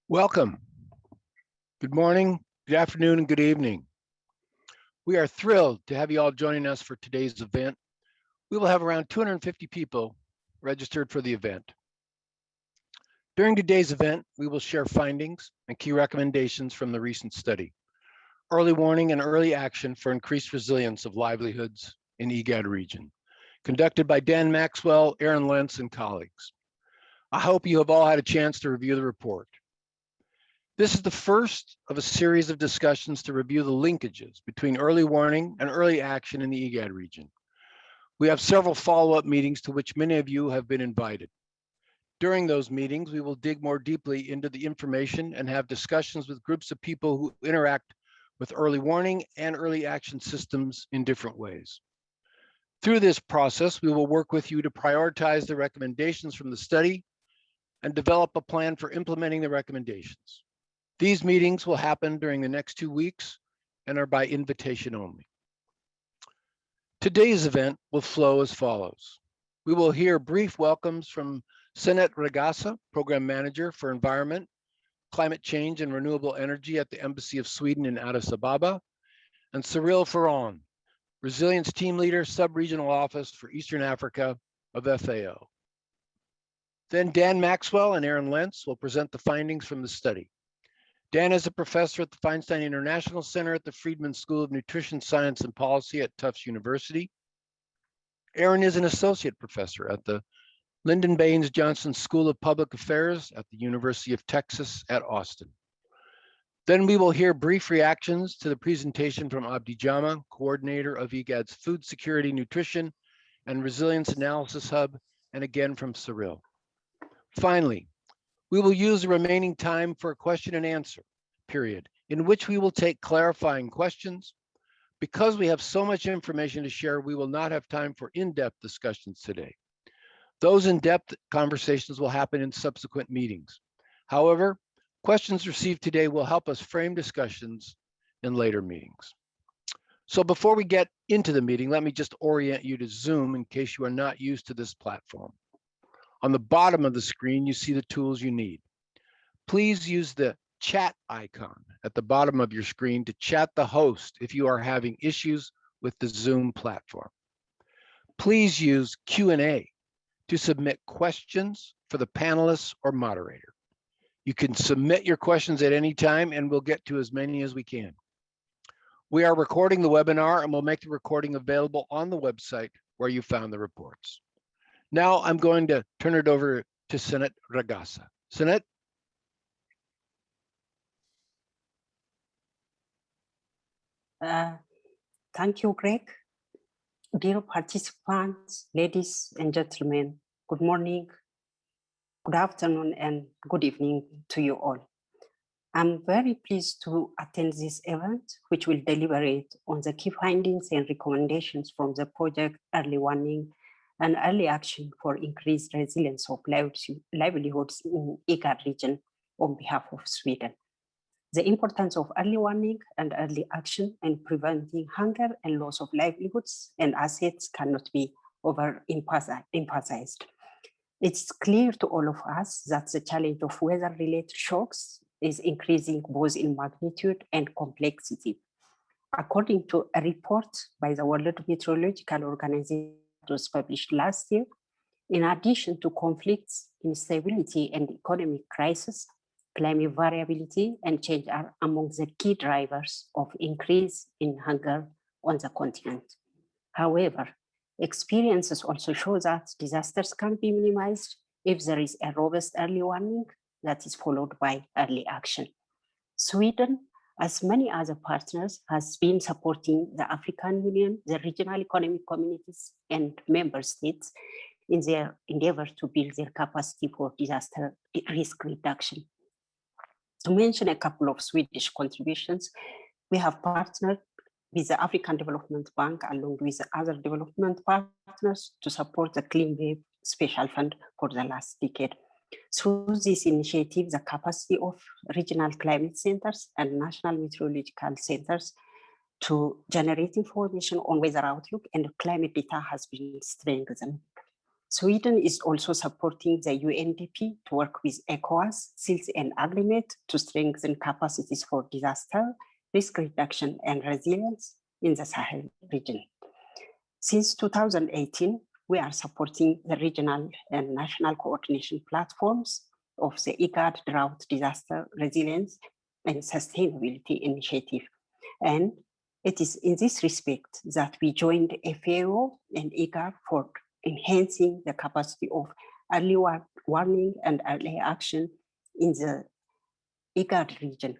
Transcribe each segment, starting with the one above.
Welcome. Good morning, good afternoon, and good evening. We are thrilled to have you all joining us for today's event. We will have around 250 people registered for the event. During today's event, we will share findings and key recommendations from the recent study, Early Warning and Early Action for Increased Resilience of Livelihoods in IGAD Region, conducted by Maxwell, Erin Lentz, and colleagues. I hope you have all had a chance to review the report. This is the first of a series of discussions to review the linkages between early warning and early action in the IGAD region. We have several follow-up meetings to which many of you have been invited. During those meetings, we will dig more deeply into the information and have discussions with groups of people who interact with early warning and early action systems in different ways. Through this process, we will work with you to prioritize the recommendations from the study and develop a plan for implementing the recommendations. These meetings will happen during the next 2 weeks and are by invitation only. Today's event will flow as follows. We will hear brief welcomes from Senait Regassa, Program Manager for Environment, Climate Change and Renewable Energy at the Embassy of Sweden in Addis Ababa, and Cyril Ferrand, Resilience Team Leader, Sub-Regional Office for Eastern Africa of FAO. Then Dan Maxwell and Erin Lentz will present the findings from the study. Dan is a professor at the Feinstein International Center at the Friedman School of Nutrition Science and Policy at Tufts University. Erin is an associate professor at the Lyndon Baines Johnson School of Public Affairs at the University of Texas at Austin. Then we will hear brief reactions to the presentation from Abdi Jama, coordinator of IGAD's Food Security, Nutrition, and Resilience Analysis Hub, and again from Cyril. Finally, we will use the remaining time for a question and answer period, in which we will take clarifying questions. Because we have so much information to share, we will not have time for in-depth discussions today. Those in-depth conversations will happen in subsequent meetings. However, questions received today will help us frame discussions in later meetings. So before we get into the meeting, let me just orient you to Zoom in case you are not used to this platform. On the bottom of the screen, you see the tools you need. Please use the chat icon at the bottom of your screen to chat the host if you are having issues with the Zoom platform. Please use Q&A to submit questions for the panelists or moderator. You can submit your questions at any time and we'll get to as many as we can. We are recording the webinar and we'll make the recording available on the website where you found the reports. Now I'm going to turn it over to Senait Regassa. Senait? Thank you, Greg. Dear participants, ladies and gentlemen, good morning, good afternoon, and good evening to you all. I'm very pleased to attend this event, which will deliberate on the key findings and recommendations from the project Early Warning and Early Action for Increased Resilience of Livelihoods in IGAD region on behalf of Sweden. The importance of early warning and early action in preventing hunger and loss of livelihoods and assets cannot be overemphasized. It's clear to all of us that the challenge of weather-related shocks is increasing both in magnitude and complexity. According to a report by the World Meteorological Organization that was published last year, in addition to conflicts, instability, and economic crisis, climate variability and change are among the key drivers of increase in hunger on the continent. However, experiences also show that disasters can be minimized if there is a robust early warning that is followed by early action. Sweden, as many other partners, has been supporting the African Union, the regional economic communities, and member states in their endeavor to build their capacity for disaster risk reduction. To mention a couple of Swedish contributions, we have partnered with the African Development Bank along with the other development partners to support the Clean Wave Special Fund for the last decade. Through this initiative, the capacity of regional climate centers and national meteorological centers to generate information on weather outlook and climate data has been strengthened. Sweden is also supporting the UNDP to work with ECOWAS, seals an agreement to strengthen capacities for disaster, risk reduction, and resilience in the Sahel region. Since 2018, we are supporting the regional and national coordination platforms of the IGAD Drought Disaster Resilience and Sustainability Initiative. And it is in this respect that we joined FAO and IGAD for enhancing the capacity of early warning and early action in the IGAD region.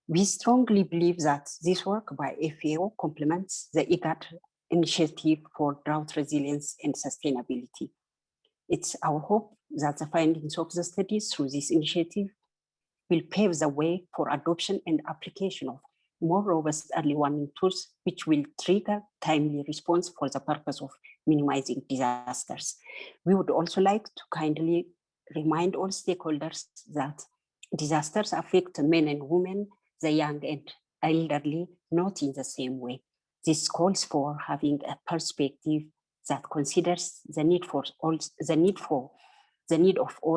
We strongly believe that this work by FAO complements the IGAD initiative for drought resilience and sustainability. It's our hope that the findings of the studies through this initiative will pave the way for adoption and application of more robust early warning tools, which will trigger timely response for the purpose of minimizing disasters. We would also like to kindly remind all stakeholders that disasters affect men and women, the young and elderly, not in the same way. This calls for having a perspective that considers the need of all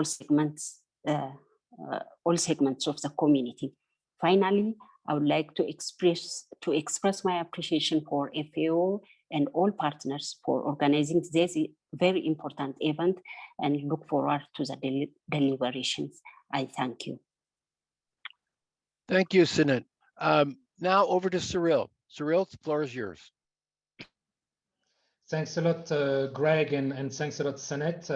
segments of the community. Finally, I would like to express my appreciation for FAO and all partners for organizing this very important event and look forward to the deliberations. I thank you. Thank you, Senait. Now over to Cyril. Cyril, the floor is yours. Thanks a lot, Greg, and thanks a lot, Senait.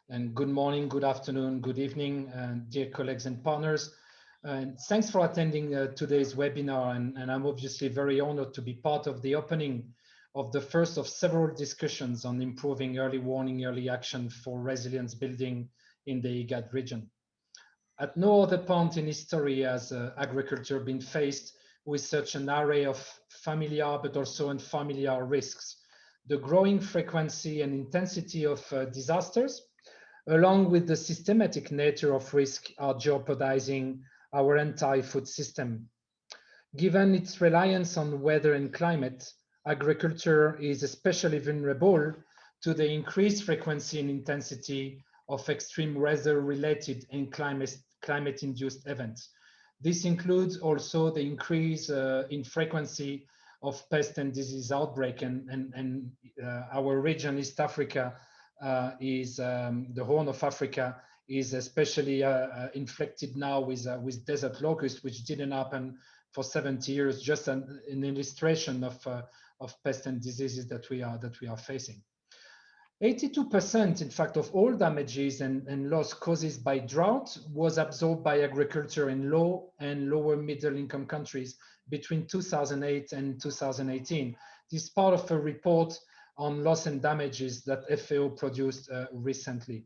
And good morning, good afternoon, good evening, dear colleagues and partners. And thanks for attending today's webinar. And I'm obviously very honored to be part of the opening of the first of several discussions on improving early warning, early action for resilience building in the IGAD region. At no other point in history has agriculture been faced with such an array of familiar but also unfamiliar risks. The growing frequency and intensity of disasters, along with the systematic nature of risk, are jeopardizing our entire food system. Given its reliance on weather and climate, agriculture is especially vulnerable to the increased frequency and intensity of extreme weather-related and climate-induced events. This includes also the increase in frequency of pest and disease outbreak, and our region, East Africa, is the Horn of Africa, is especially inflicted now with desert locust, which didn't happen for 70 years. Just an illustration of pests and diseases that we are facing. 82%, in fact, of all damages and loss causes by drought was absorbed by agriculture in low and lower middle income countries between 2008 and 2018. This is part of a report on loss and damages that FAO produced recently.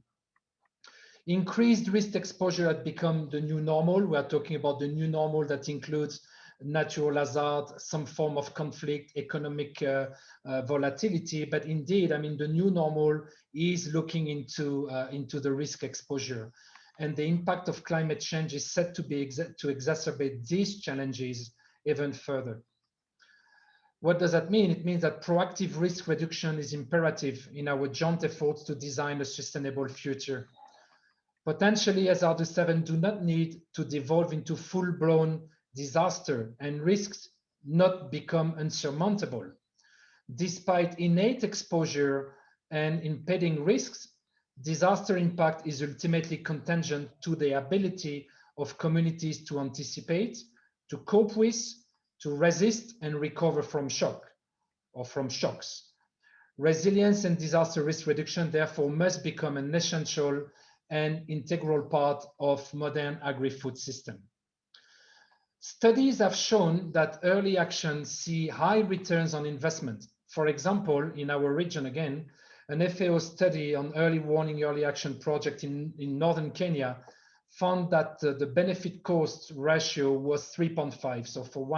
Increased risk exposure had become the new normal. We are talking about the new normal that includes natural hazard, some form of conflict, economic volatility. But indeed, I mean, the new normal is looking into the risk exposure. And the impact of climate change is set to exacerbate these challenges even further. What does that mean? It means that proactive risk reduction is imperative in our joint efforts to design a sustainable future. Potentially, SR27 do not need to devolve into full-blown disaster and risks not become unsurmountable. Despite innate exposure and impending risks, disaster impact is ultimately contingent to the ability of communities to anticipate, to cope with, to resist and recover from shock or from shocks. Resilience and disaster risk reduction therefore must become an essential and integral part of modern agri-food system. Studies have shown that early actions see high returns on investment. For example, in our region again, an FAO study on early warning, early action project in northern Kenya found that the benefit cost ratio was 3.5. So for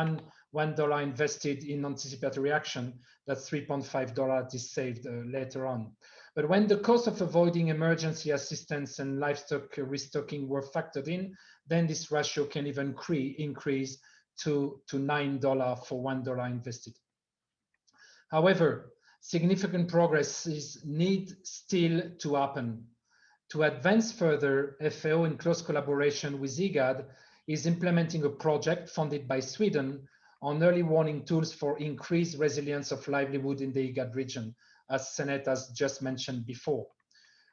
$1 invested in anticipatory action, that's $3.5 is saved later on. But when the cost of avoiding emergency assistance and livestock restocking were factored in, then this ratio can even increase to $9 for $1 invested. However, significant progress needs still to happen. To advance further, FAO, in close collaboration with IGAD, is implementing a project funded by Sweden on early warning tools for increased resilience of livelihood in the IGAD region, as Senait has just mentioned before.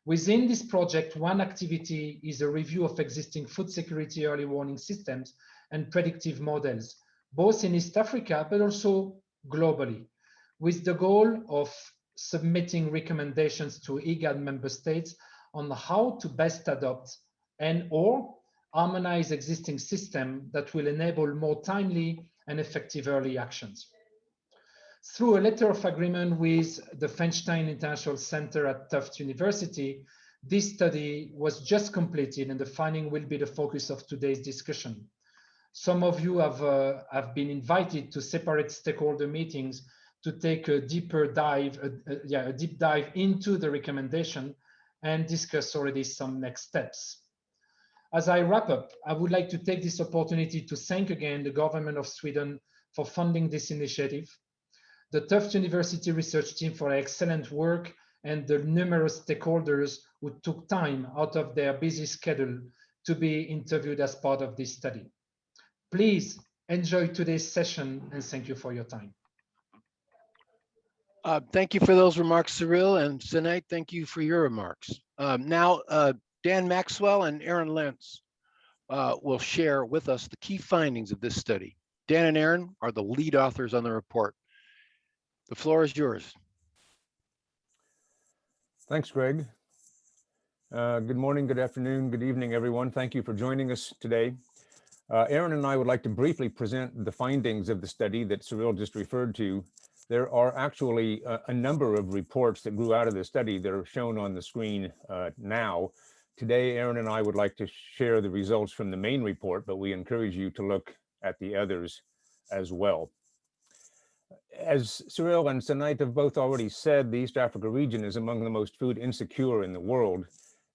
Within this project, one activity is a review of existing food security early warning systems and predictive models, both in East Africa, but also globally, with the goal of submitting recommendations to IGAD member states on how to best adopt and/or harmonize existing systems that will enable more timely and effective early actions. Through a letter of agreement with the Feinstein International Center at Tufts University, this study was just completed and the finding will be the focus of today's discussion. Some of you have been invited to separate stakeholder meetings to take a deeper dive, a deep dive into the recommendation and discuss already some next steps. As I wrap up, I would like to take this opportunity to thank again the government of Sweden for funding this initiative, the Tufts University research team for excellent work, and the numerous stakeholders who took time out of their busy schedule to be interviewed as part of this study. Please enjoy today's session and thank you for your time. Thank you for those remarks, Cyril, and Senait, thank you for your remarks. Now, Dan Maxwell and Erin Lentz will share with us the key findings of this study. Dan and Erin are the lead authors on the report. The floor is yours. Thanks, Greg. Good morning, good afternoon, good evening, everyone. Thank you for joining us today. Erin and I would like to briefly present the findings of the study that Cyril just referred to. There are actually a number of reports that grew out of the study that are shown on the screen now. Today, Erin and I would like to share the results from the main report, but we encourage you to look at the others as well. As Cyril and Senait have both already said, the East Africa region is among the most food insecure in the world.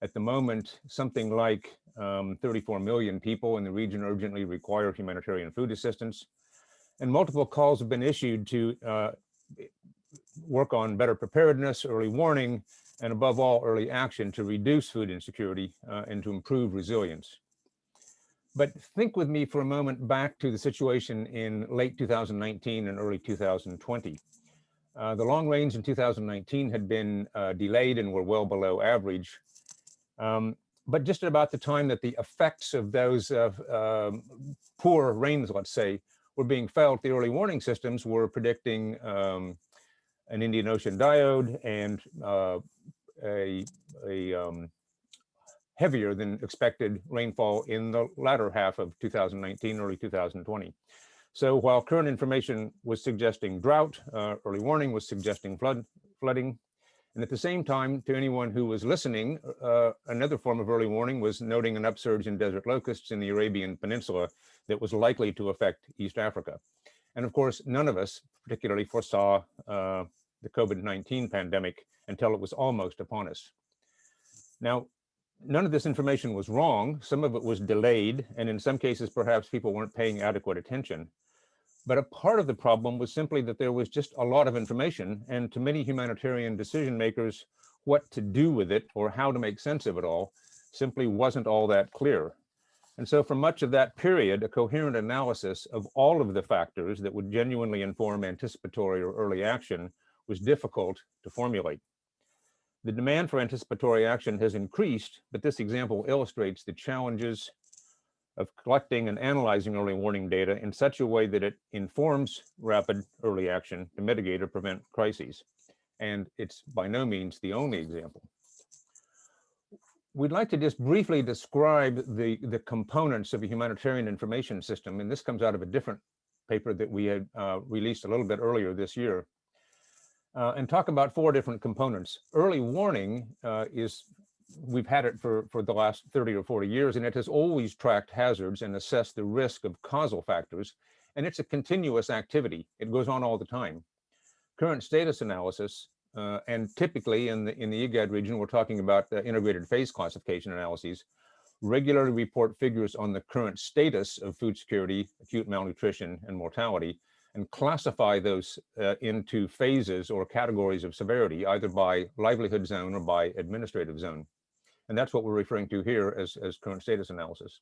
At the moment, something like 34 million people in the region urgently require humanitarian food assistance. And multiple calls have been issued to work on better preparedness, early warning, and above all, early action to reduce food insecurity and to improve resilience. But think with me for a moment back to the situation in late 2019 and early 2020. The long range in 2019 had been delayed and were well below average. But just about the time that the effects of those poor rains, let's say, were being felt, the early warning systems were predicting an Indian Ocean diode and a heavier than expected rainfall in the latter half of 2019, early 2020. So while current information was suggesting drought, early warning was suggesting flooding. And at the same time, to anyone who was listening, another form of early warning was noting an upsurge in desert locusts in the Arabian Peninsula that was likely to affect East Africa. And of course, none of us particularly foresaw the COVID-19 pandemic until it was almost upon us. Now, none of this information was wrong. Some of it was delayed, and in some cases, perhaps people weren't paying adequate attention. But a part of the problem was simply that there was just a lot of information, and to many humanitarian decision makers, what to do with it or how to make sense of it all simply wasn't all that clear. And so for much of that period, a coherent analysis of all of the factors that would genuinely inform anticipatory or early action was difficult to formulate. The demand for anticipatory action has increased, but this example illustrates the challenges of collecting and analyzing early warning data in such a way that it informs rapid early action to mitigate or prevent crises. And it's by no means the only example. We'd like to just briefly describe the components of a humanitarian information system, and this comes out of a different paper that we had released a little bit earlier this year, and talk about 4 different components. Early warning we've had it for the last 30 or 40 years, and it has always tracked hazards and assessed the risk of causal factors, and it's a continuous activity. It goes on all the time. Current status analysis, and typically in the IGAD region, we're talking about integrated phase classification analyses, regularly report figures on the current status of food security, acute malnutrition, and mortality, and classify those into phases or categories of severity, either by livelihood zone or by administrative zone. And that's what we're referring to here as current status analysis.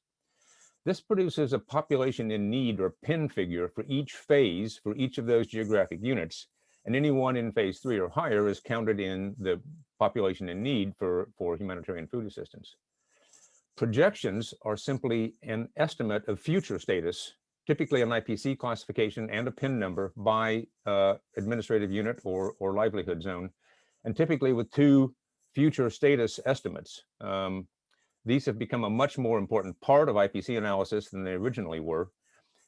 This produces a population in need or PIN figure for each phase for each of those geographic units. And any one in phase 3 or higher is counted in the population in need for humanitarian food assistance. Projections are simply an estimate of future status, typically an IPC classification and a PIN number by administrative unit or livelihood zone, and typically with 2 future status estimates. These have become a much more important part of IPC analysis than they originally were.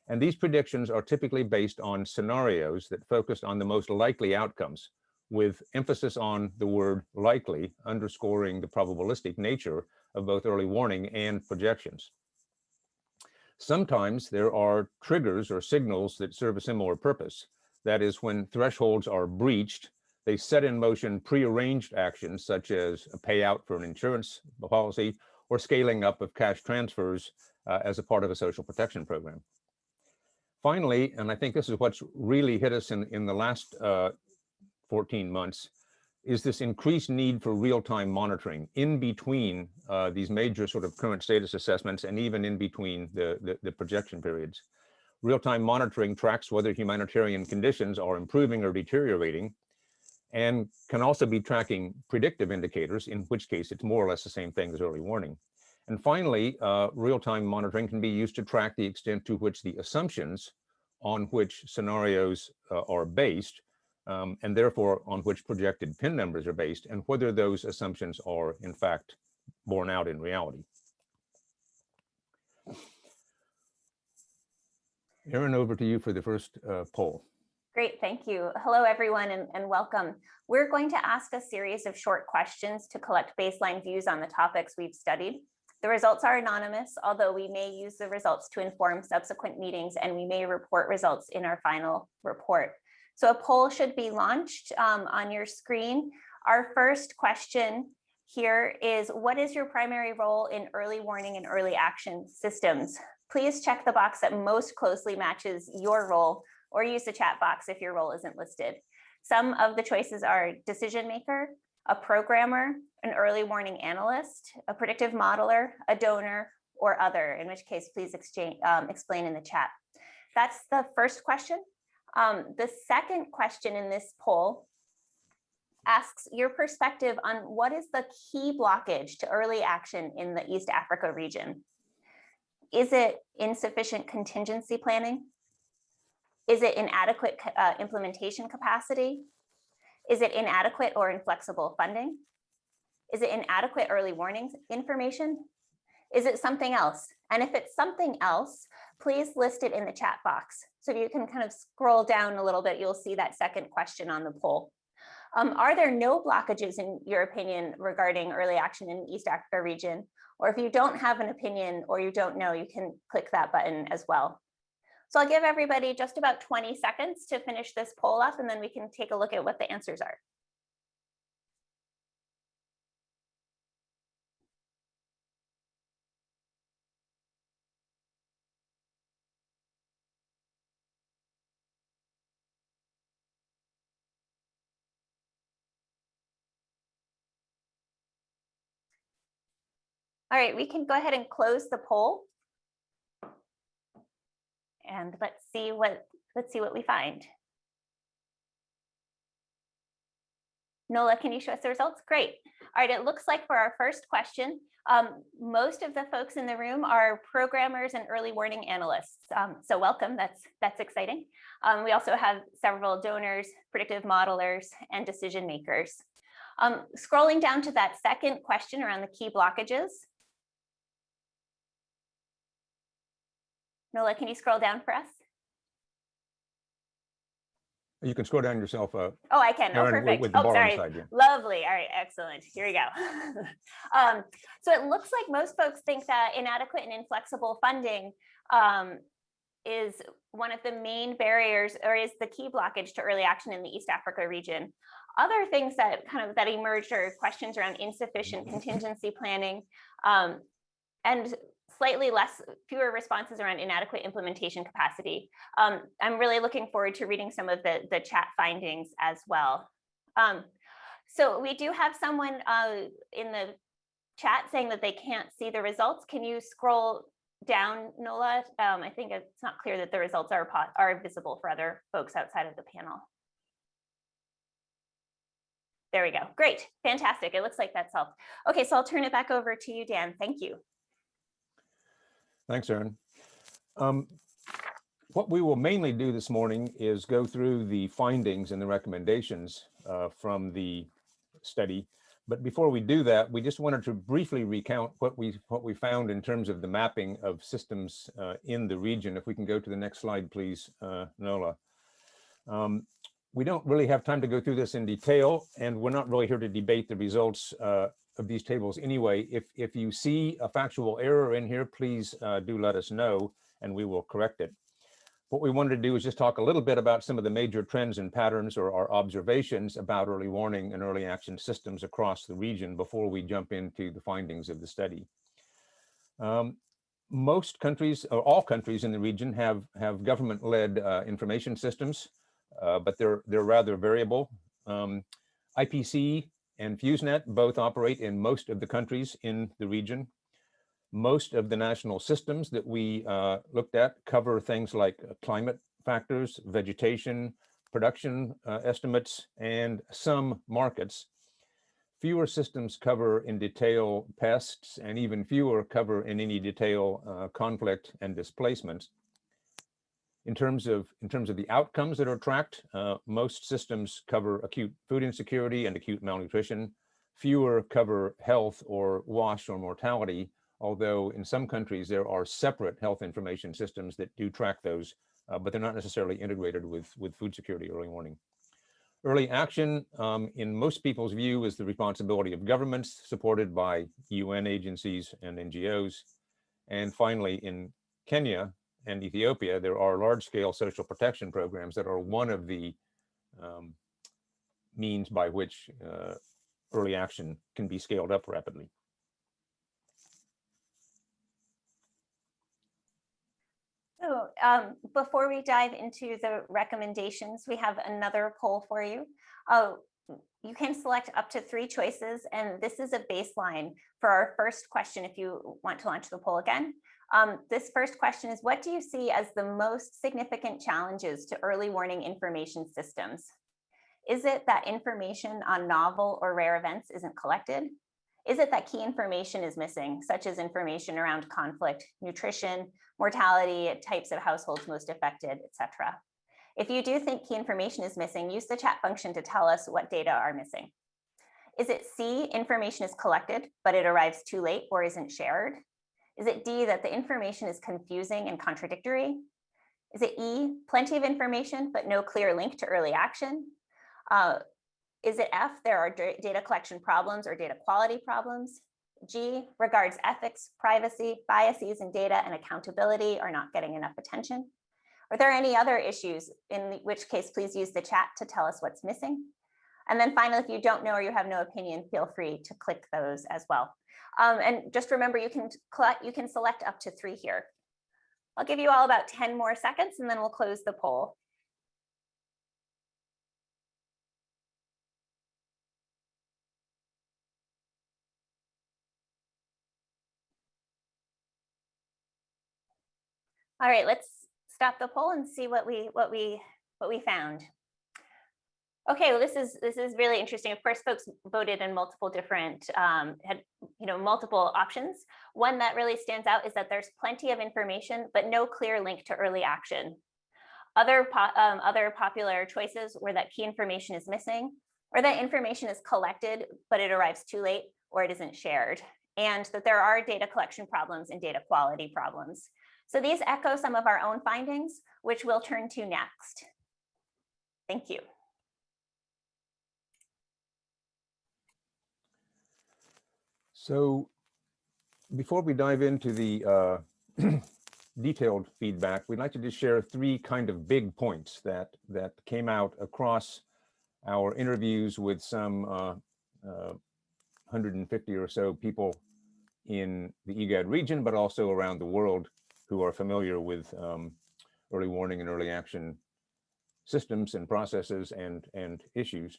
And these predictions are typically based on scenarios that focus on the most likely outcomes, with emphasis on the word likely, underscoring the probabilistic nature of both early warning and projections. Sometimes there are triggers or signals that serve a similar purpose. That is, when thresholds are breached, they set in motion prearranged actions such as a payout for an insurance policy or scaling up of cash transfers as a part of a social protection program. Finally, and I think this is what's really hit us in the last 14 months, is this increased need for real-time monitoring in between these major sort of current status assessments and even in between the projection periods. Real-time monitoring tracks whether humanitarian conditions are improving or deteriorating, and can also be tracking predictive indicators, in which case it's more or less the same thing as early warning. And finally, real-time monitoring can be used to track the extent to which the assumptions on which scenarios are based, and therefore on which projected PIN numbers are based, and whether those assumptions are in fact borne out in reality. Erin, over to you for the first poll. Great, thank you. Hello, everyone, and welcome. We're going to ask a series of short questions to collect baseline views on the topics we've studied. The results are anonymous, although we may use the results to inform subsequent meetings, and we may report results in our final report. So a poll should be launched on your screen. Our first question here is, what is your primary role in early warning and early action systems? Please check the box that most closely matches your role, or use the chat box if your role isn't listed. Some of the choices are decision maker, a programmer, an early warning analyst, a predictive modeler, a donor, or other, in which case please explain in the chat. That's the first question. The second question in this poll asks your perspective on what is the key blockage to early action in the East Africa region. Is it insufficient contingency planning? Is it inadequate implementation capacity? Is it inadequate or inflexible funding? Is it inadequate early warning information? Is it something else? And if it's something else, please list it in the chat box. So if you can kind of scroll down a little bit, you'll see that second question on the poll. Are there no blockages, in your opinion, regarding early action in the East Africa region? Or if you don't have an opinion or you don't know, you can click that button as well. So I'll give everybody just about 20 seconds to finish this poll up, and then we can take a look at what the answers are. All right, we can go ahead and close the poll. And let's see what we find. Nola, can you show us the results? Great. All right, it looks like for our first question, most of the folks in the room are programmers and early warning analysts. So welcome, that's exciting. We also have several donors, predictive modelers, and decision makers. Scrolling down to that second question around the key blockages. Nola, can you scroll down for us? You can scroll down yourself. Oh, I can. Oh, perfect. With the bar sorry. on the side, yeah. Lovely. All right, excellent. Here we go. So it looks like most folks think that inadequate and inflexible funding is one of the main barriers, or is the key blockage to early action in the East Africa region. Other things that that emerged are questions around insufficient contingency planning, and slightly fewer responses around inadequate implementation capacity. I'm really looking forward to reading some of the chat findings as well. So we do have someone in the chat saying that they can't see the results. Can you scroll down, Nola? I think it's not clear that the results are visible for other folks outside of the panel. There we go. Great. Fantastic. It looks like that's helped. Okay, so I'll turn it back over to you, Dan. Thank you. Thanks, Erin. What we will mainly do this morning is go through the findings and the recommendations from the study. But before we do that, we just wanted to briefly recount what we found in terms of the mapping of systems in the region. If we can go to the next slide, please, Nola. We don't really have time to go through this in detail, and we're not really here to debate the results of these tables anyway. If you see a factual error in here, please do let us know, and we will correct it. What we wanted to do is just talk a little bit about some of the major trends and patterns or our observations about early warning and early action systems across the region before we jump into the findings of the study. Most countries, or all countries in the region, have government-led information systems, but they're rather variable. IPC and FuseNet both operate in most of the countries in the region. Most of the national systems that we looked at cover things like climate factors, vegetation, production estimates, and some markets. Fewer systems cover in detail pests, and even fewer cover in any detail conflict and displacement. In terms of the outcomes that are tracked, most systems cover acute food insecurity and acute malnutrition. Fewer cover health or WASH or mortality, although in some countries there are separate health information systems that do track those, but they're not necessarily integrated with food security early warning. Early action, in most people's view, is the responsibility of governments supported by UN agencies and NGOs. And finally, in Kenya and Ethiopia, there are large-scale social protection programs that are one of the means by which early action can be scaled up rapidly. So before we dive into the recommendations, we have another poll for you. You can select up to 3 choices, and this is a baseline for our first question if you want to launch the poll again. This first question is, what do you see as the most significant challenges to early warning information systems? Is it that information on novel or rare events isn't collected? Is it that key information is missing, such as information around conflict, nutrition, mortality, types of households most affected, etc.? If you do think key information is missing, use the chat function to tell us what data are missing. Is it C, information is collected, but it arrives too late or isn't shared? Is it D, that the information is confusing and contradictory? Is it E, plenty of information, but no clear link to early action? Is it F, there are data collection problems or data quality problems? G, regards ethics, privacy, biases in data and accountability are not getting enough attention? Are there any other issues, in which case please use the chat to tell us what's missing? And then finally, if you don't know or you have no opinion, feel free to click those as well. And just remember, you can select up to 3 here. I'll give you all about 10 more seconds and then we'll close the poll. All right, let's stop the poll and see what we found. Okay, well, this is really interesting. Of course, folks voted in multiple different, had multiple options. One that really stands out is that there's plenty of information, but no clear link to early action. Other popular choices were that key information is missing, or that information is collected, but it arrives too late, or it isn't shared, and that there are data collection problems and data quality problems. So these echo some of our own findings, which we'll turn to next. Thank you. So before we dive into the detailed feedback, we'd like to just share 3 kind of big points that came out across our interviews with some 150 or so people in the IGAD region, but also around the world who are familiar with early warning and early action systems and processes and issues.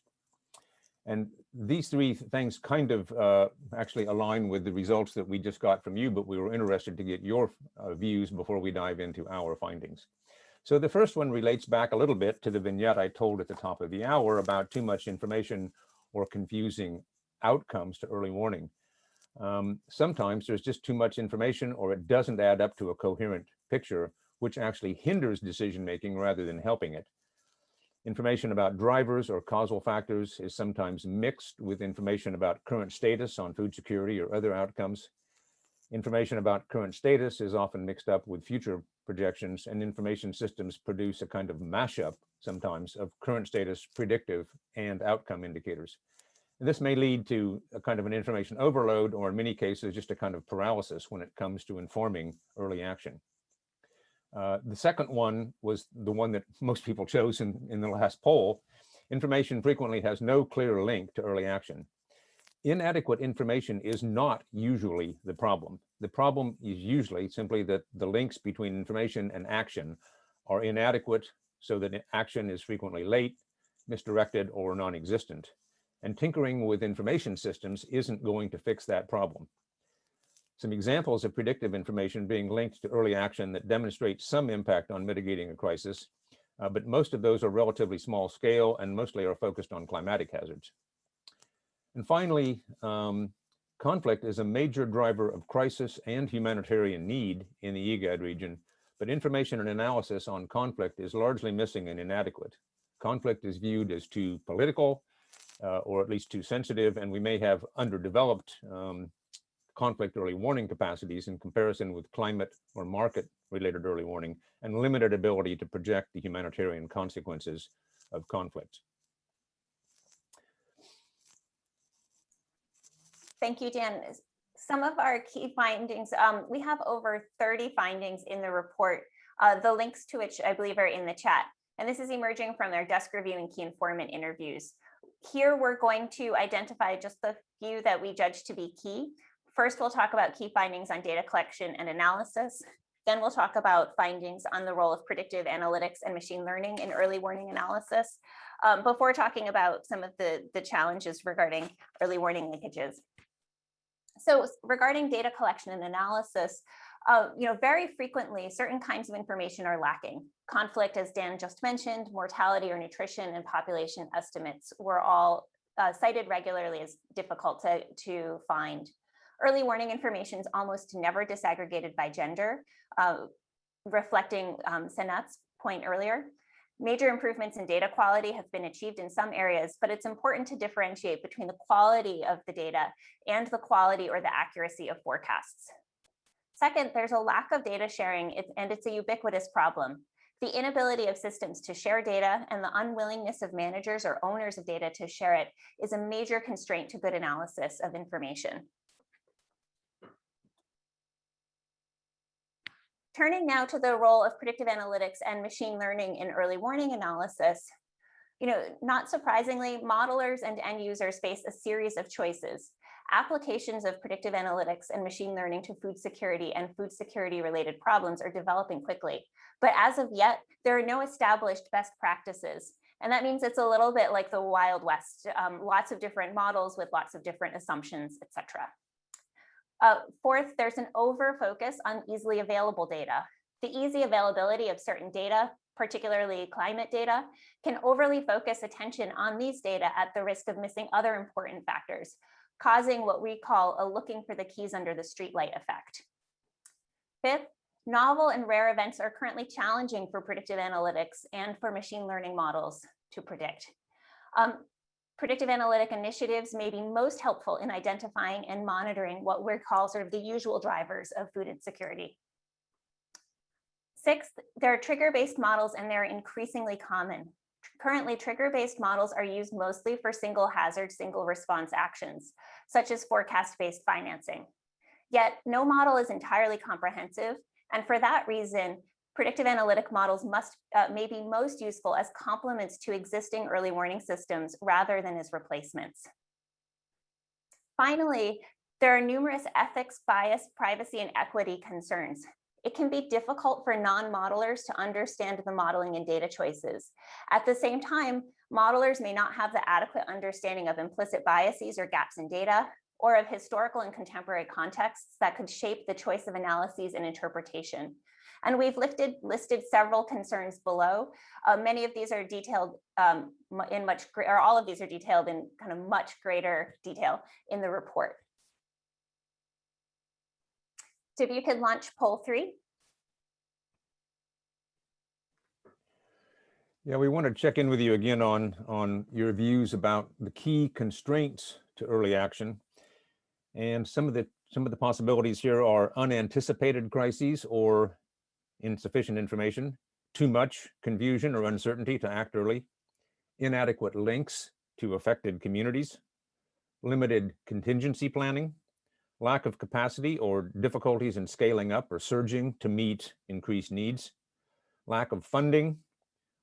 And these three things kind of actually align with the results that we just got from you, but we were interested to get your views before we dive into our findings. So the first one relates back a little bit to the vignette I told at the top of the hour about too much information or confusing outcomes to early warning. Sometimes there's just too much information or it doesn't add up to a coherent picture, which actually hinders decision-making rather than helping it. Information about drivers or causal factors is sometimes mixed with information about current status on food security or other outcomes. Information about current status is often mixed up with future projections, and information systems produce a kind of mashup sometimes of current status, predictive, and outcome indicators. And this may lead to a kind of an information overload, or in many cases, just a kind of paralysis when it comes to informing early action. The second one was the one that most people chose in the last poll. Information frequently has no clear link to early action. Inadequate information is not usually the problem. The problem is usually simply that the links between information and action are inadequate, so that action is frequently late, misdirected, or non-existent. And tinkering with information systems isn't going to fix that problem. Some examples of predictive information being linked to early action that demonstrate some impact on mitigating a crisis, but most of those are relatively small scale and mostly are focused on climatic hazards. And finally, conflict is a major driver of crisis and humanitarian need in the IGAD region, but information and analysis on conflict is largely missing and inadequate. Conflict is viewed as too political, or at least too sensitive, and we may have underdeveloped conflict early warning capacities in comparison with climate or market-related early warning, and limited ability to project the humanitarian consequences of conflict. Thank you, Dan. Some of our key findings, we have over 30 findings in the report, the links to which I believe are in the chat. And this is emerging from their desk review and key informant interviews. Here, we're going to identify just the few that we judge to be key. First, we'll talk about key findings on data collection and analysis. Then we'll talk about findings on the role of predictive analytics and machine learning in early warning analysis, before talking about some of the challenges regarding early warning linkages. So regarding data collection and analysis, very frequently, certain kinds of information are lacking. Conflict, as Dan just mentioned, mortality or nutrition and population estimates were all cited regularly as difficult to find. Early warning information is almost never disaggregated by gender, reflecting Senait's point earlier. Major improvements in data quality have been achieved in some areas, but it's important to differentiate between the quality of the data and the quality or the accuracy of forecasts. Second, there's a lack of data sharing, and it's a ubiquitous problem. The inability of systems to share data and the unwillingness of managers or owners of data to share it is a major constraint to good analysis of information. Turning now to the role of predictive analytics and machine learning in early warning analysis, not surprisingly, modelers and end users face a series of choices. Applications of predictive analytics and machine learning to food security and food security related problems are developing quickly. But as of yet, there are no established best practices. And that means it's a little bit like the Wild West, lots of different models with lots of different assumptions, et cetera. Fourth, there's an over-focus on easily available data. The easy availability of certain data, particularly climate data, can overly focus attention on these data at the risk of missing other important factors, causing what we call a looking for the keys under the streetlight effect. Fifth, novel and rare events are currently challenging for predictive analytics and for machine learning models to predict. Predictive analytic initiatives may be most helpful in identifying and monitoring what we call sort of the usual drivers of food insecurity. Sixth, there are trigger-based models and they're increasingly common. Currently, trigger-based models are used mostly for single hazard, single response actions, such as forecast-based financing. Yet no model is entirely comprehensive. And for that reason, predictive analytic models may be most useful as complements to existing early warning systems rather than as replacements. Finally, There are numerous ethics, bias, privacy, and equity concerns. It can be difficult for non-modelers to understand the modeling and data choices. At the same time, modelers may not have the adequate understanding of implicit biases or gaps in data, or of historical and contemporary contexts that could shape the choice of analyses and interpretation. And we've listed several concerns below. Many of these are detailed or all of these are detailed in kind of much greater detail in the report. So if you could launch poll 3. Yeah, we want to check in with you again on your views about the key constraints to early action. And some of the possibilities here are unanticipated crises or insufficient information, too much confusion or uncertainty to act early, inadequate links to affected communities, limited contingency planning, lack of capacity or difficulties in scaling up or surging to meet increased needs, lack of funding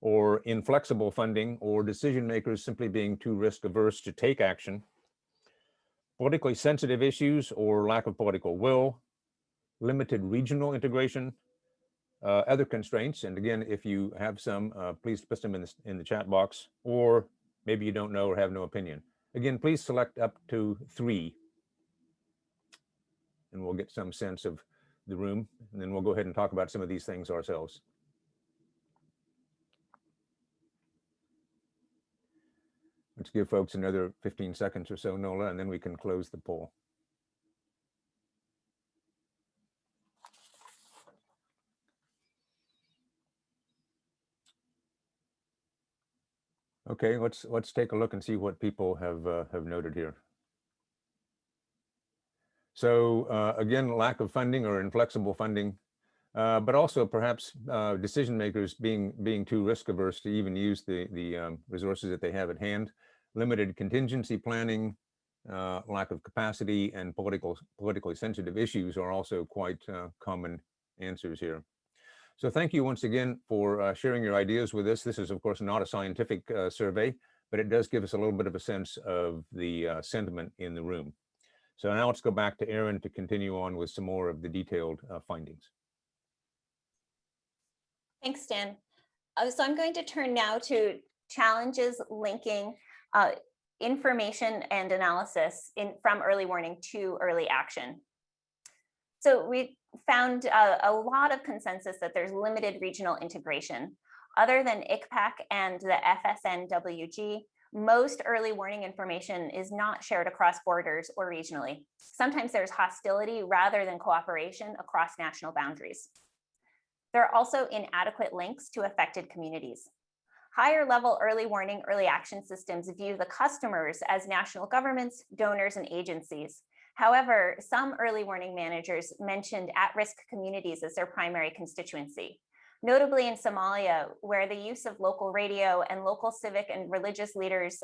or inflexible funding, or decision makers simply being too risk averse to take action, politically sensitive issues or lack of political will, limited regional integration, other constraints. And again, if you have some, please put them in the chat box, or maybe you don't know or have no opinion. Again, please select up to 3. And we'll get some sense of the room, and then we'll go ahead and talk about some of these things ourselves. Let's give folks another 15 seconds or so, Nola, and then we can close the poll. Okay, let's take a look and see what people have noted here. So again, lack of funding or inflexible funding, but also perhaps decision makers being too risk averse to even use the resources that they have at hand, limited contingency planning, lack of capacity, and politically sensitive issues are also quite common answers here. So thank you once again for sharing your ideas with us. This is, of course, not a scientific survey, but it does give us a little bit of a sense of the sentiment in the room. So now let's go back to Erin to continue on with some more of the detailed findings. Thanks, Dan. So I'm going to turn now to challenges linking information and analysis from early warning to early action. So we found a lot of consensus that there's limited regional integration. Other than ICPAC and the FSNWG, most early warning information is not shared across borders or regionally. Sometimes there's hostility rather than cooperation across national boundaries. There are also inadequate links to affected communities. Higher level early warning, early action systems view the customers as national governments, donors, and agencies. However, some early warning managers mentioned at-risk communities as their primary constituency. Notably in Somalia, where the use of local radio and local civic and religious leaders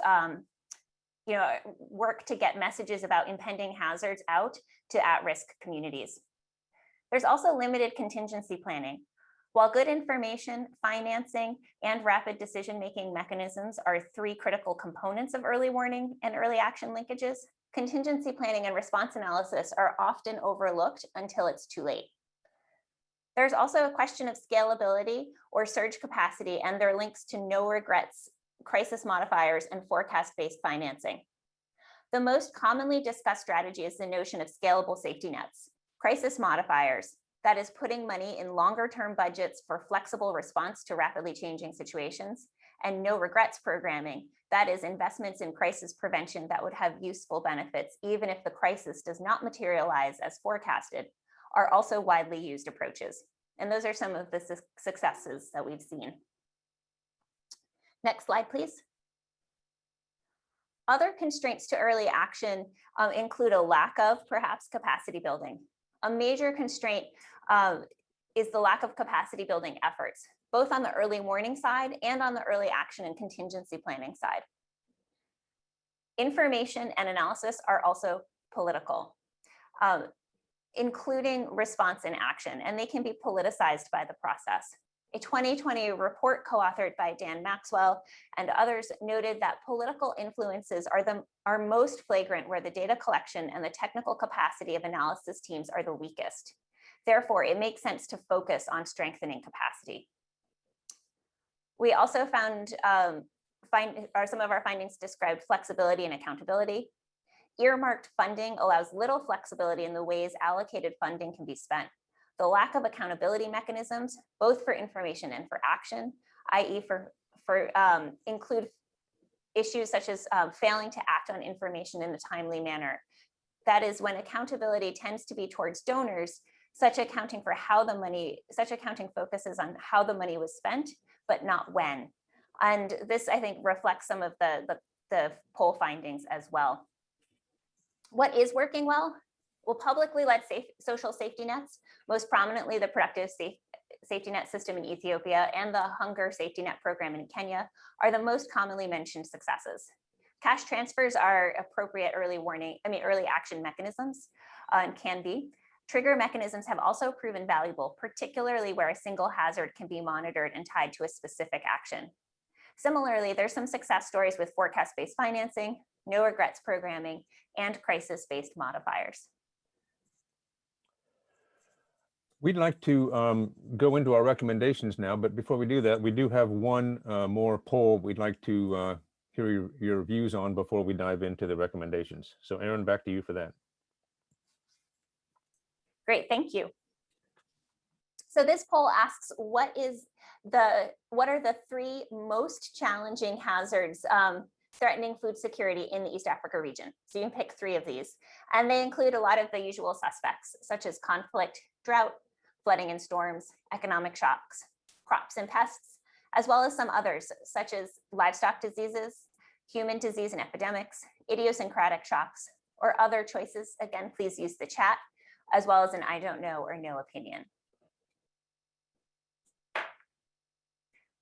work to get messages about impending hazards out to at-risk communities. There's also limited contingency planning. While good information, financing, and rapid decision-making mechanisms are 3 critical components of early warning and early action linkages, contingency planning and response analysis are often overlooked until it's too late. There's also a question of scalability or surge capacity and their links to no regrets, crisis modifiers, and forecast-based financing. The most commonly discussed strategy is the notion of scalable safety nets, crisis modifiers, that is putting money in longer-term budgets for flexible response to rapidly changing situations, and no regrets programming, that is investments in crisis prevention that would have useful benefits even if the crisis does not materialize as forecasted, are also widely used approaches. And those are some of the successes that we've seen. Next slide, please. Other constraints to early action include a lack of perhaps capacity building. A major constraint is the lack of capacity building efforts, both on the early warning side and on the early action and contingency planning side. Information and analysis are also political, including response and action, and they can be politicized by the process. A 2020 report co-authored by Dan Maxwell and others noted that political influences are most flagrant where the data collection and the technical capacity of analysis teams are the weakest. Therefore, it makes sense to focus on strengthening capacity. We also found some of our findings described flexibility and accountability. Earmarked funding allows little flexibility in the ways allocated funding can be spent. The lack of accountability mechanisms, both for information and for action, i.e. include issues such as failing to act on information in a timely manner. That is, when accountability tends to be towards donors, such accounting focuses on how the money was spent, but not when. And this, I think, reflects some of the poll findings as well. What is working well? Well, publicly led social safety nets, most prominently the productive safety net system in Ethiopia and the hunger safety net program in Kenya, are the most commonly mentioned successes. Cash transfers are appropriate early action mechanisms and can be. Trigger mechanisms have also proven valuable, particularly where a single hazard can be monitored and tied to a specific action. Similarly, there's some success stories with forecast-based financing, no regrets programming, and crisis-based modifiers. We'd like to go into our recommendations now, but before we do that, we do have one more poll we'd like to hear your views on before we dive into the recommendations. So Erin, back to you for that. Great, thank you. So this poll asks, what are the 3 most challenging hazards threatening food security in the East Africa region? So you can pick 3 of these, and they include a lot of the usual suspects, such as conflict, drought, flooding and storms, economic shocks, crops and pests, as well as some others, such as livestock diseases, human disease and epidemics, idiosyncratic shocks, or other choices. Again, please use the chat, as well as an I don't know or no opinion.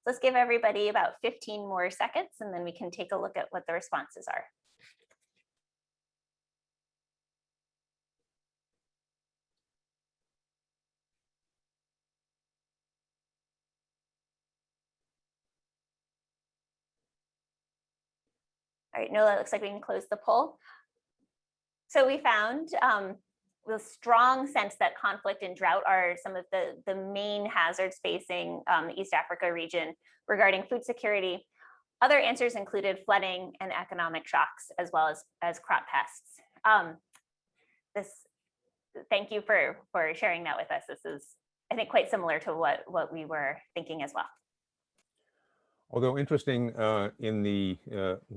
Let's give everybody about 15 more seconds, and then we can take a look at what the responses are. All right, Nola, it looks like we can close the poll. So we found with strong sense that conflict and drought are some of the main hazards facing the East Africa region regarding food security. Other answers included flooding and economic shocks, as well as crop pests. Thank you for sharing that with us. This is, I think, quite similar to what we were thinking as well. Although interesting,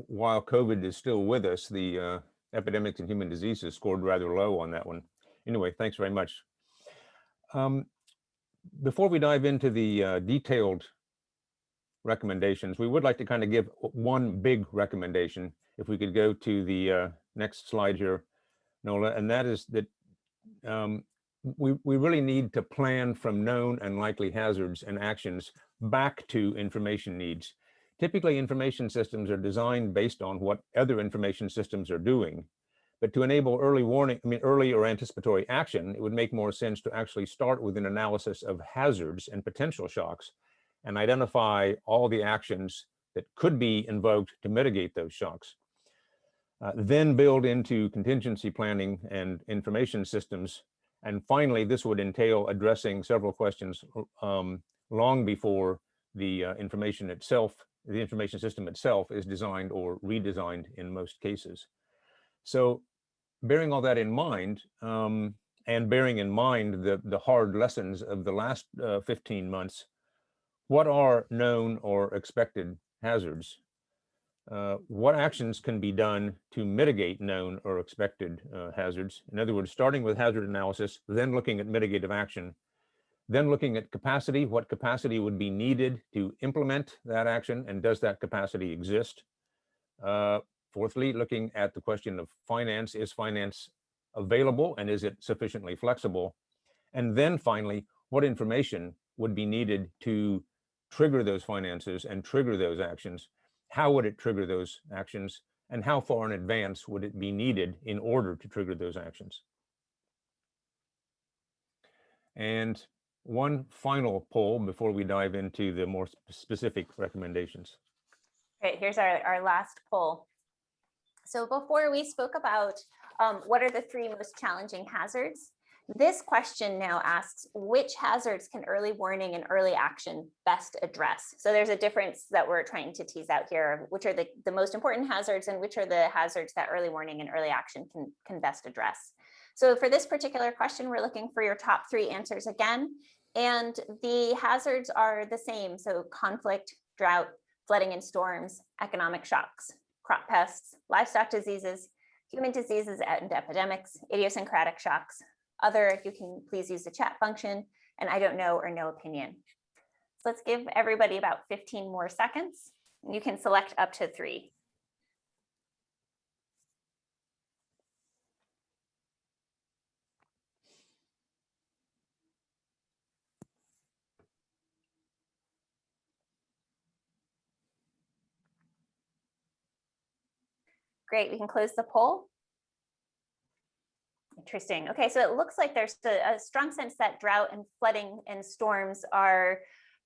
while COVID is still with us, the epidemics and human diseases scored rather low on that one. Anyway, thanks very much. Before we dive into the detailed recommendations, we would like to kind of give one big recommendation. If we could go to the next slide here, Nola, and that is that we really need to plan from known and likely hazards and actions back to information needs. Typically, information systems are designed based on what other information systems are doing. But to enable early or anticipatory action, it would make more sense to actually start with an analysis of hazards and potential shocks and identify all the actions that could be invoked to mitigate those shocks. Then build into contingency planning and information systems. And finally, this would entail addressing several questions long before the information system itself is designed or redesigned in most cases. So bearing all that in mind, and bearing in mind the hard lessons of the last 15 months, what are known or expected hazards? What actions can be done to mitigate known or expected hazards? In other words, starting with hazard analysis, then looking at mitigative action, then looking at capacity, what capacity would be needed to implement that action, and does that capacity exist? Fourthly, looking at the question of finance, is finance available and is it sufficiently flexible? And then finally, what information would be needed to trigger those finances and trigger those actions? How would it trigger those actions? And how far in advance would it be needed in order to trigger those actions? And one final poll before we dive into the more specific recommendations. Great, here's our last poll. So before we spoke about what are the 3 most challenging hazards, this question now asks which hazards can early warning and early action best address? So there's a difference that we're trying to tease out here of which are the most important hazards and which are the hazards that early warning and early action can best address. So for this particular question, we're looking for your top 3 answers again, and the hazards are the same. So conflict, drought, flooding and storms, economic shocks, crop pests, livestock diseases, human diseases and epidemics, idiosyncratic shocks. Other, you can please use the chat function, and I don't know or no opinion. So let's give everybody about 15 more seconds. You can select up to 3. Great, we can close the poll. Interesting. Okay, so it looks like there's a strong sense that drought and flooding and storms are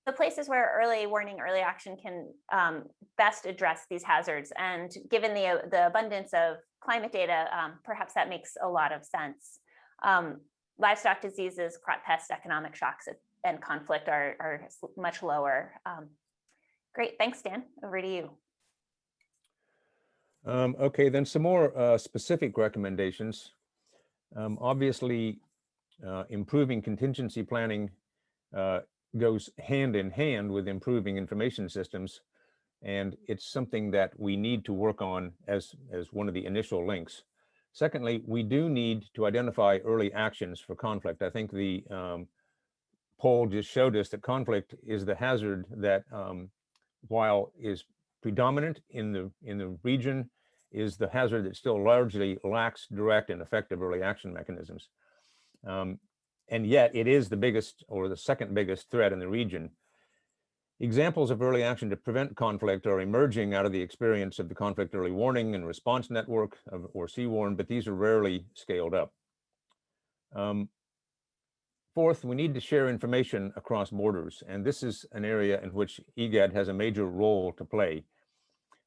the places where early warning, early action can best address these hazards. And given the abundance of climate data, perhaps that makes a lot of sense. Livestock diseases, crop pests, economic shocks, and conflict are much lower. Great, thanks, Dan. Over to you. Okay, then some more specific recommendations. Obviously, improving contingency planning goes hand in hand with improving information systems, and it's something that we need to work on as one of the initial links. Secondly, we do need to identify early actions for conflict. I think the poll just showed us that conflict is the hazard that, while is predominant in the region, is the hazard that still largely lacks direct and effective early action mechanisms. And yet it is the biggest or the second biggest threat in the region. Examples of early action to prevent conflict are emerging out of the experience of the Conflict Early Warning and Response Network, or CWARN, but these are rarely scaled up. Fourth, we need to share information across borders, and this is an area in which IGAD has a major role to play.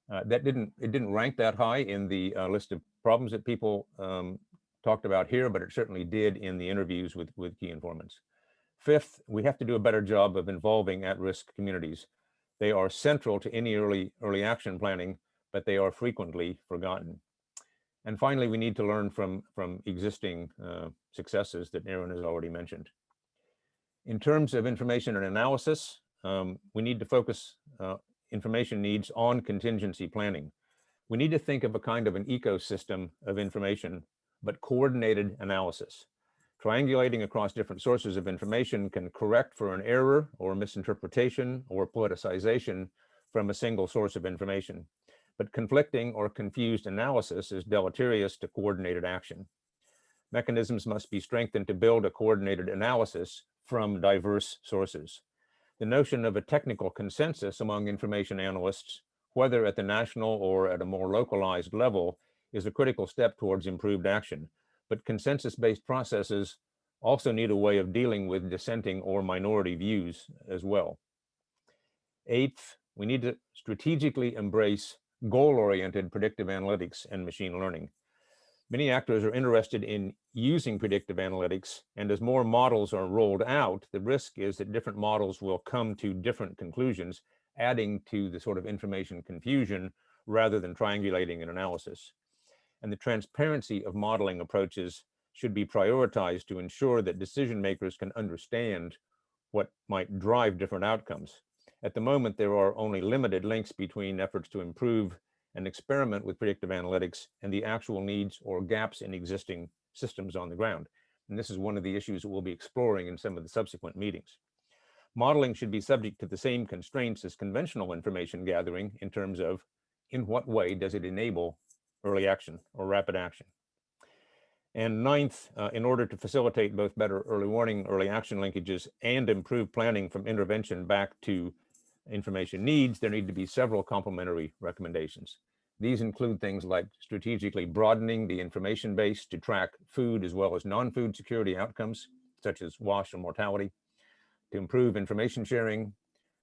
It didn't rank that high in the list of problems that people talked about here, but it certainly did in the interviews with key informants. Fifth, we have to do a better job of involving at-risk communities. They are central to any early action planning, but they are frequently forgotten. And finally, we need to learn from existing successes that Erin has already mentioned. In terms of information and analysis, we need to focus information needs on contingency planning. We need to think of a kind of an ecosystem of information, but coordinated analysis. Triangulating across different sources of information can correct for an error or misinterpretation or politicization from a single source of information. But conflicting or confused analysis is deleterious to coordinated action. Mechanisms must be strengthened to build a coordinated analysis from diverse sources. The notion of a technical consensus among information analysts, whether at the national or at a more localized level, is a critical step towards improved action. But consensus-based processes also need a way of dealing with dissenting or minority views as well. Eighth, we need to strategically embrace goal-oriented predictive analytics and machine learning. Many actors are interested in using predictive analytics, and as more models are rolled out, the risk is that different models will come to different conclusions, adding to the sort of information confusion rather than triangulating an analysis. And the transparency of modeling approaches should be prioritized to ensure that decision makers can understand what might drive different outcomes. At the moment, there are only limited links between efforts to improve and experiment with predictive analytics and the actual needs or gaps in existing systems on the ground. And this is one of the issues that we'll be exploring in some of the subsequent meetings. Modeling should be subject to the same constraints as conventional information gathering in terms of in what way does it enable early action or rapid action. And ninth, in order to facilitate both better early warning, early action linkages and improve planning from intervention back to information needs, there need to be several complementary recommendations. These include things like strategically broadening the information base to track food as well as non-food security outcomes, such as WASH or mortality, to improve information sharing,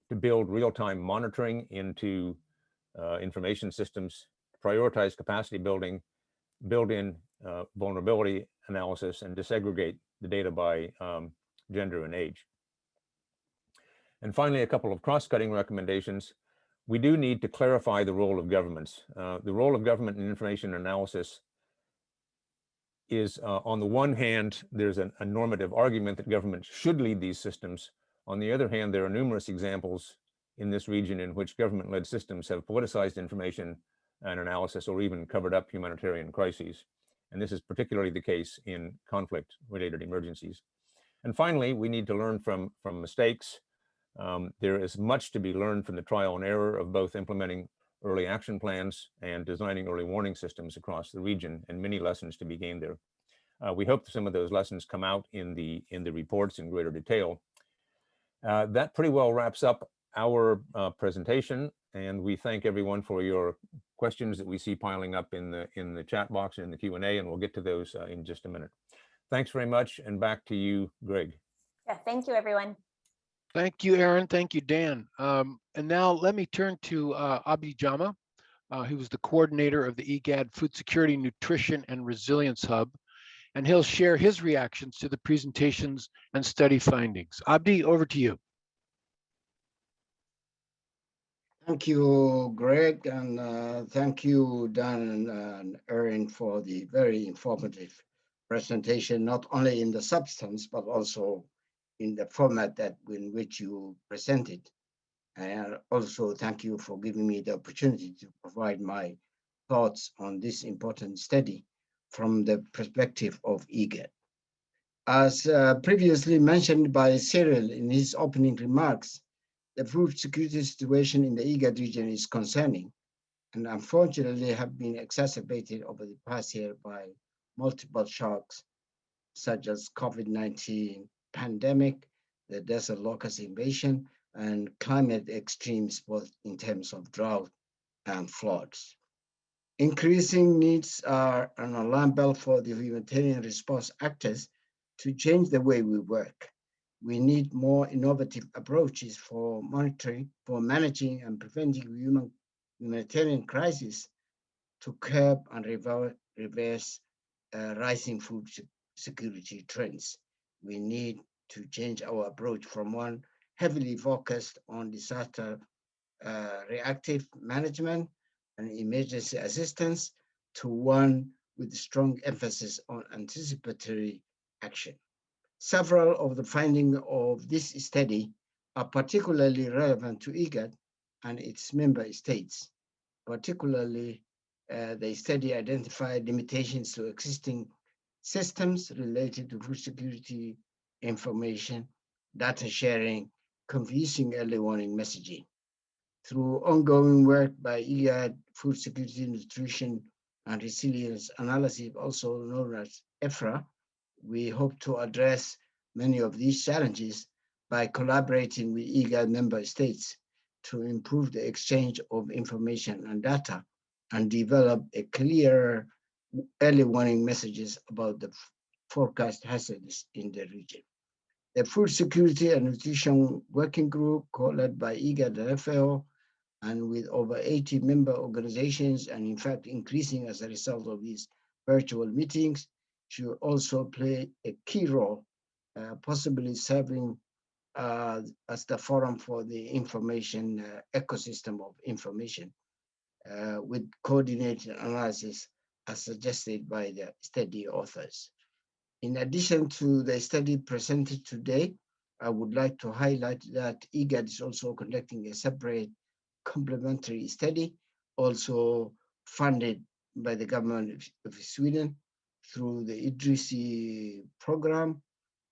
to build real-time monitoring into information systems, prioritize capacity building, build in vulnerability analysis, and disaggregate the data by gender and age. And finally, a couple of cross-cutting recommendations. We do need to clarify the role of governments. The role of government in information analysis is, on the one hand, there's a normative argument that governments should lead these systems. On the other hand, there are numerous examples in this region in which government-led systems have politicized information and analysis or even covered up humanitarian crises. And this is particularly the case in conflict-related emergencies. And finally, we need to learn from mistakes. There is much to be learned from the trial and error of both implementing early action plans and designing early warning systems across the region, and many lessons to be gained there. We hope some of those lessons come out in the reports in greater detail. That pretty well wraps up our presentation, and we thank everyone for your questions that we see piling up in the chat box and in the Q&A, and we'll get to those in just a minute. Thanks very much, and back to you, Greg. Yeah, thank you, everyone. Thank you, Erin. Thank you, Dan. And now let me turn to Abdi Jama, who was the coordinator of the IGAD Food Security, Nutrition, and Resilience Hub, and he'll share his reactions to the presentations and study findings. Abdi, over to you. Thank you, Greg, and thank you, Dan and Erin, for the very informative presentation, not only in the substance, but also in the format in which you presented. And also thank you for giving me the opportunity to provide my thoughts on this important study from the perspective of IGAD. As previously mentioned by Cyril in his opening remarks, the food security situation in the IGAD region is concerning and unfortunately have been exacerbated over the past year by multiple shocks, such as COVID-19 pandemic, the desert locust invasion, and climate extremes, both in terms of drought and floods. Increasing needs are an alarm bell for the humanitarian response actors to change the way we work. We need more innovative approaches for monitoring, for managing and preventing humanitarian crises to curb and reverse rising food security trends. We need to change our approach from one heavily focused on disaster reactive management and emergency assistance to one with strong emphasis on anticipatory action. Several of the findings of this study are particularly relevant to IGAD and its member states. Particularly, the study identified limitations to existing systems related to food security information, data sharing, confusing early warning messaging. Through ongoing work by IGAD Food Security, Nutrition, and Resilience Analysis, also known as EFRA, we hope to address many of these challenges by collaborating with IGAD member states to improve the exchange of information and data and develop a clearer early warning messages about the forecast hazards in the region. The Food Security and Nutrition Working Group, led by IGAD and FAO, and with over 80 member organizations, and in fact increasing as a result of these virtual meetings, should also play a key role, possibly serving as the forum for the information ecosystem of information with coordinated analysis as suggested by the study authors. In addition to the study presented today, I would like to highlight that IGAD is also conducting a separate complementary study, also funded by the government of Sweden through the Idrisi program,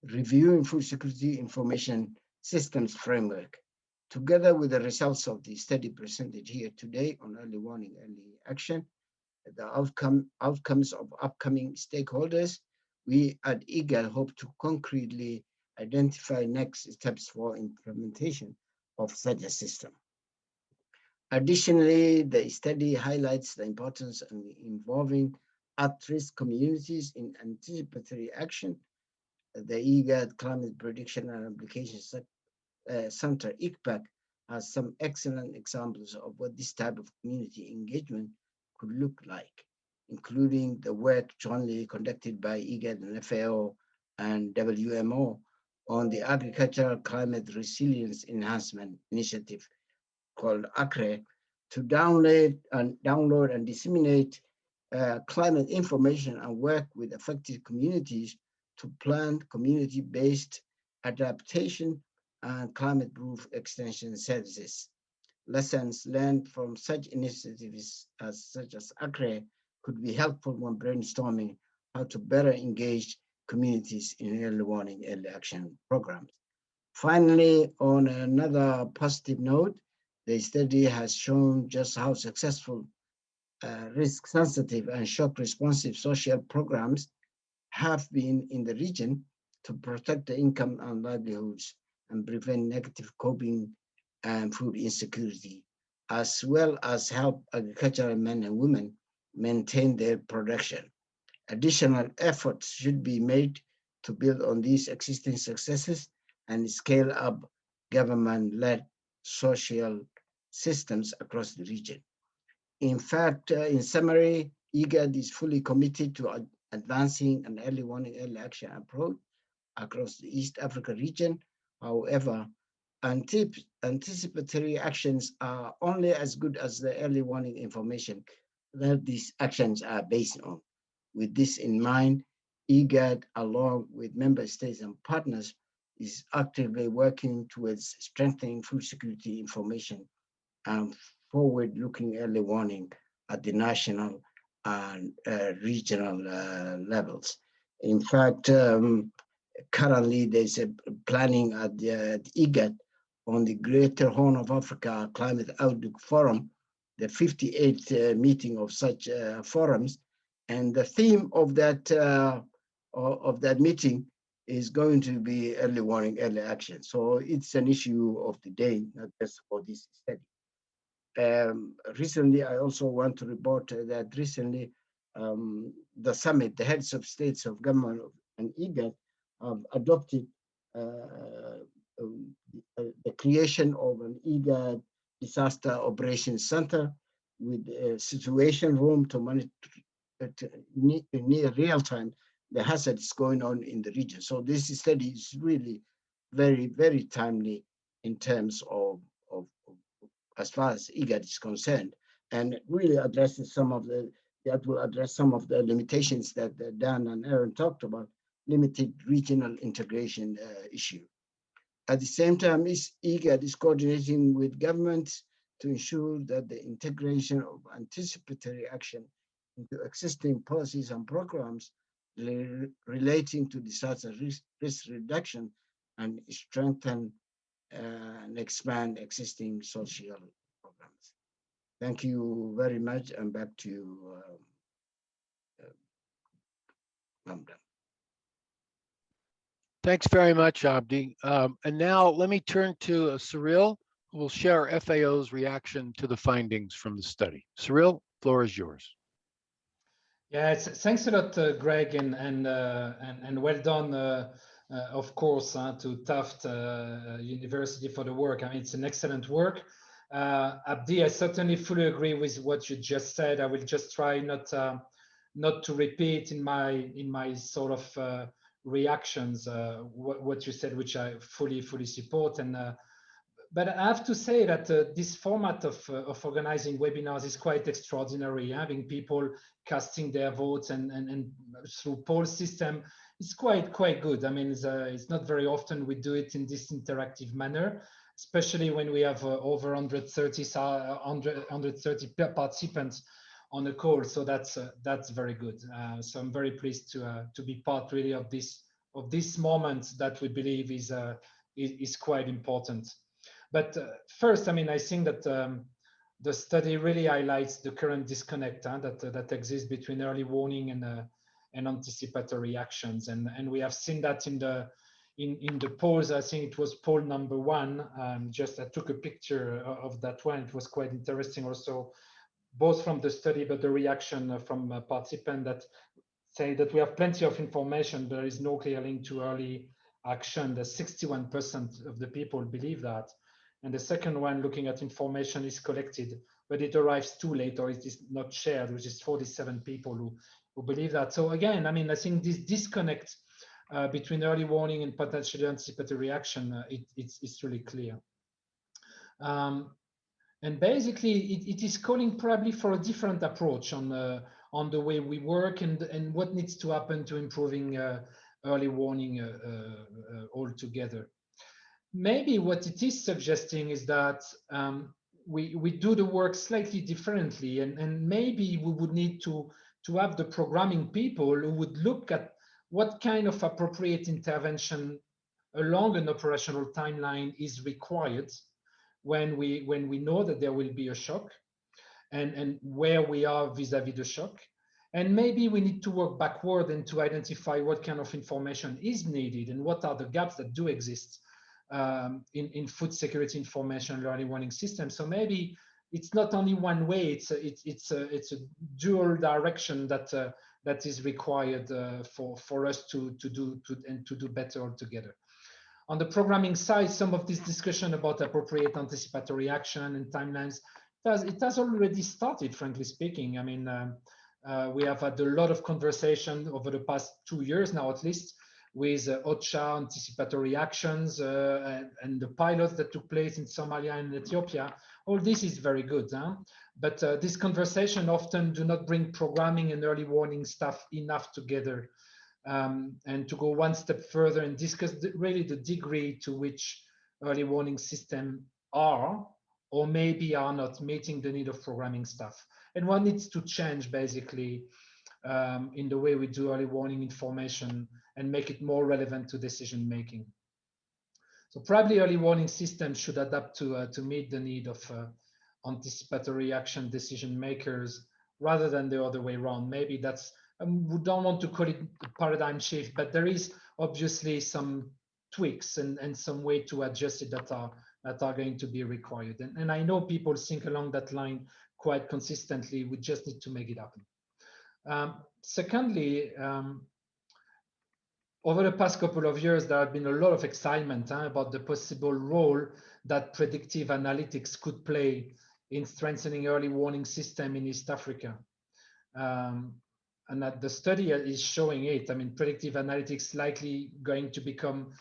reviewing food security information systems framework. Together with the results of the study presented here today on early warning, early action, the outcomes of upcoming stakeholders, we at IGAD hope to concretely identify next steps for implementation of such a system. Additionally, the study highlights the importance of involving at-risk communities in anticipatory action. The IGAD Climate Prediction and Application Center, ICPAC, has some excellent examples of what this type of community engagement could look like, including the work jointly conducted by IGAD and FAO and WMO on the Agricultural Climate Resilience Enhancement Initiative called ACRE, to download and disseminate climate information and work with affected communities to plan community-based adaptation and climate-proof extension services. Lessons learned from such initiatives such as ACRE could be helpful when brainstorming how to better engage communities in early warning, early action programs. Finally, on another positive note, the study has shown just how successful risk-sensitive and shock-responsive social programs have been in the region to protect the income and livelihoods and prevent negative coping and food insecurity, as well as help agricultural men and women maintain their production. Additional efforts should be made to build on these existing successes and scale up government-led social systems across the region. In fact, in summary, IGAD is fully committed to advancing an early warning, early action approach across the East Africa region. However, anticipatory actions are only as good as the early warning information that these actions are based on. With this in mind, IGAD, along with member states and partners, is actively working towards strengthening food security information and forward-looking early warning at the national and regional levels. In fact, currently there's a planning at the IGAD on the Greater Horn of Africa Climate Outlook Forum, the 58th meeting of such forums, and the theme of that meeting is going to be early warning, early action. So it's an issue of the day, not just for this study. Recently, I also want to report that recently the summit, the heads of states of government and IGAD have adopted the creation of an IGAD Disaster Operations Center with a situation room to monitor near real time the hazards going on in the region. So this study is really very, very timely in terms of as far as IGAD is concerned, and really addresses that will address some of the limitations that Dan and Erin talked about, limited regional integration issue. At the same time, IGAD is coordinating with governments to ensure that the integration of anticipatory action into existing policies and programs relating to disaster risk reduction and strengthen and expand existing social programs. Thank you very much, and back to you, Mamda. Thanks very much, Abdi. And now let me turn to Cyril, who will share FAO's reaction to the findings from the study. Cyril, floor is yours. Yeah, thanks a lot, Greg, and well done, of course, to Tufts University for the work. I mean, it's an excellent work. Abdi, I certainly fully agree with what you just said. I will just try not to repeat in my sort of reactions what you said, which I fully support. And but I have to say that this format of organizing webinars is quite extraordinary. Having people casting their votes and through poll system is quite good. I mean, it's not very often we do it in this interactive manner, especially when we have over 130 participants on the call. So that's very good. So I'm very pleased to be part really of this moment that we believe is quite important. But first, I mean, I think that the study really highlights the current disconnect that exists between early warning and anticipatory actions, and we have seen that in the polls. I think it was poll number 1. I took a picture of that one. It was quite interesting, also, both from the study but the reaction from participants that say that we have plenty of information, but there is no clear link to early action. The 61% of the people believe that. And the second one, looking at information is collected, but it arrives too late or it is not shared, which is 47 people who believe that. So again, I mean, I think this disconnect between early warning and potentially anticipatory action, it's really clear. And basically, it is calling probably for a different approach on the way we work and what needs to happen to improving early warning altogether. Maybe what it is suggesting is that we do the work slightly differently, and maybe we would need to have the programming people who would look at what kind of appropriate intervention along an operational timeline is required when we know that there will be a shock, and where we are vis-a-vis the shock. And maybe we need to work backward and to identify what kind of information is needed and what are the gaps that do exist in food security information early warning system. So maybe it's not only one way, it's a dual direction that is required for us to do better altogether. On the programming side, some of this discussion about appropriate anticipatory action and timelines, it has already started, frankly speaking. I mean, we have had a lot of conversation over the past 2 years now, at least, with OCHA anticipatory actions and the pilots that took place in Somalia and Ethiopia. All this is very good, huh? But this conversation often do not bring programming and early warning stuff enough together. And to go one step further and discuss really the degree to which early warning systems are or maybe are not meeting the need of programming stuff. And what needs to change basically in the way we do early warning information and make it more relevant to decision making. So probably early warning systems should adapt to meet the need of anticipatory action decision makers rather than the other way around. Maybe that's, we don't want to call it a paradigm shift, but there is obviously some tweaks and some way to adjust it that are going to be required. And I know people think along that line quite consistently. We just need to make it happen. Secondly, over the past couple of years, there have been a lot of excitement about the possible role that predictive analytics could play in strengthening early warning system in East Africa. And that the study is showing it. I mean, predictive analytics likely going to become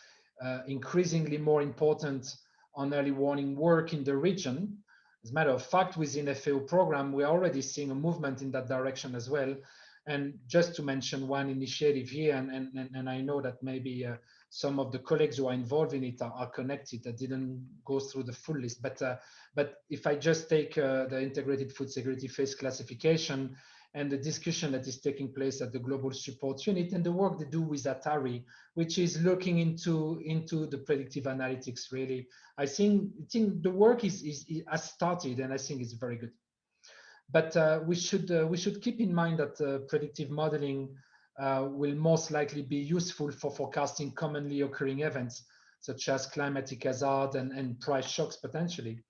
increasingly more important on early warning work in the region. As a matter of fact, within FAO program, we're already seeing a movement in that direction as well. And just to mention one initiative here, and I know that maybe some of the colleagues who are involved in it are connected. I didn't go through the full list, but if I just take the integrated food security phase classification and the discussion that is taking place at the Global Support Unit and the work they do with Atari, which is looking into the predictive analytics, really, I think the work has started, and I think it's very good. But we should keep in mind that predictive modeling will most likely be useful for forecasting commonly occurring events, such as climatic hazard and price shocks potentially,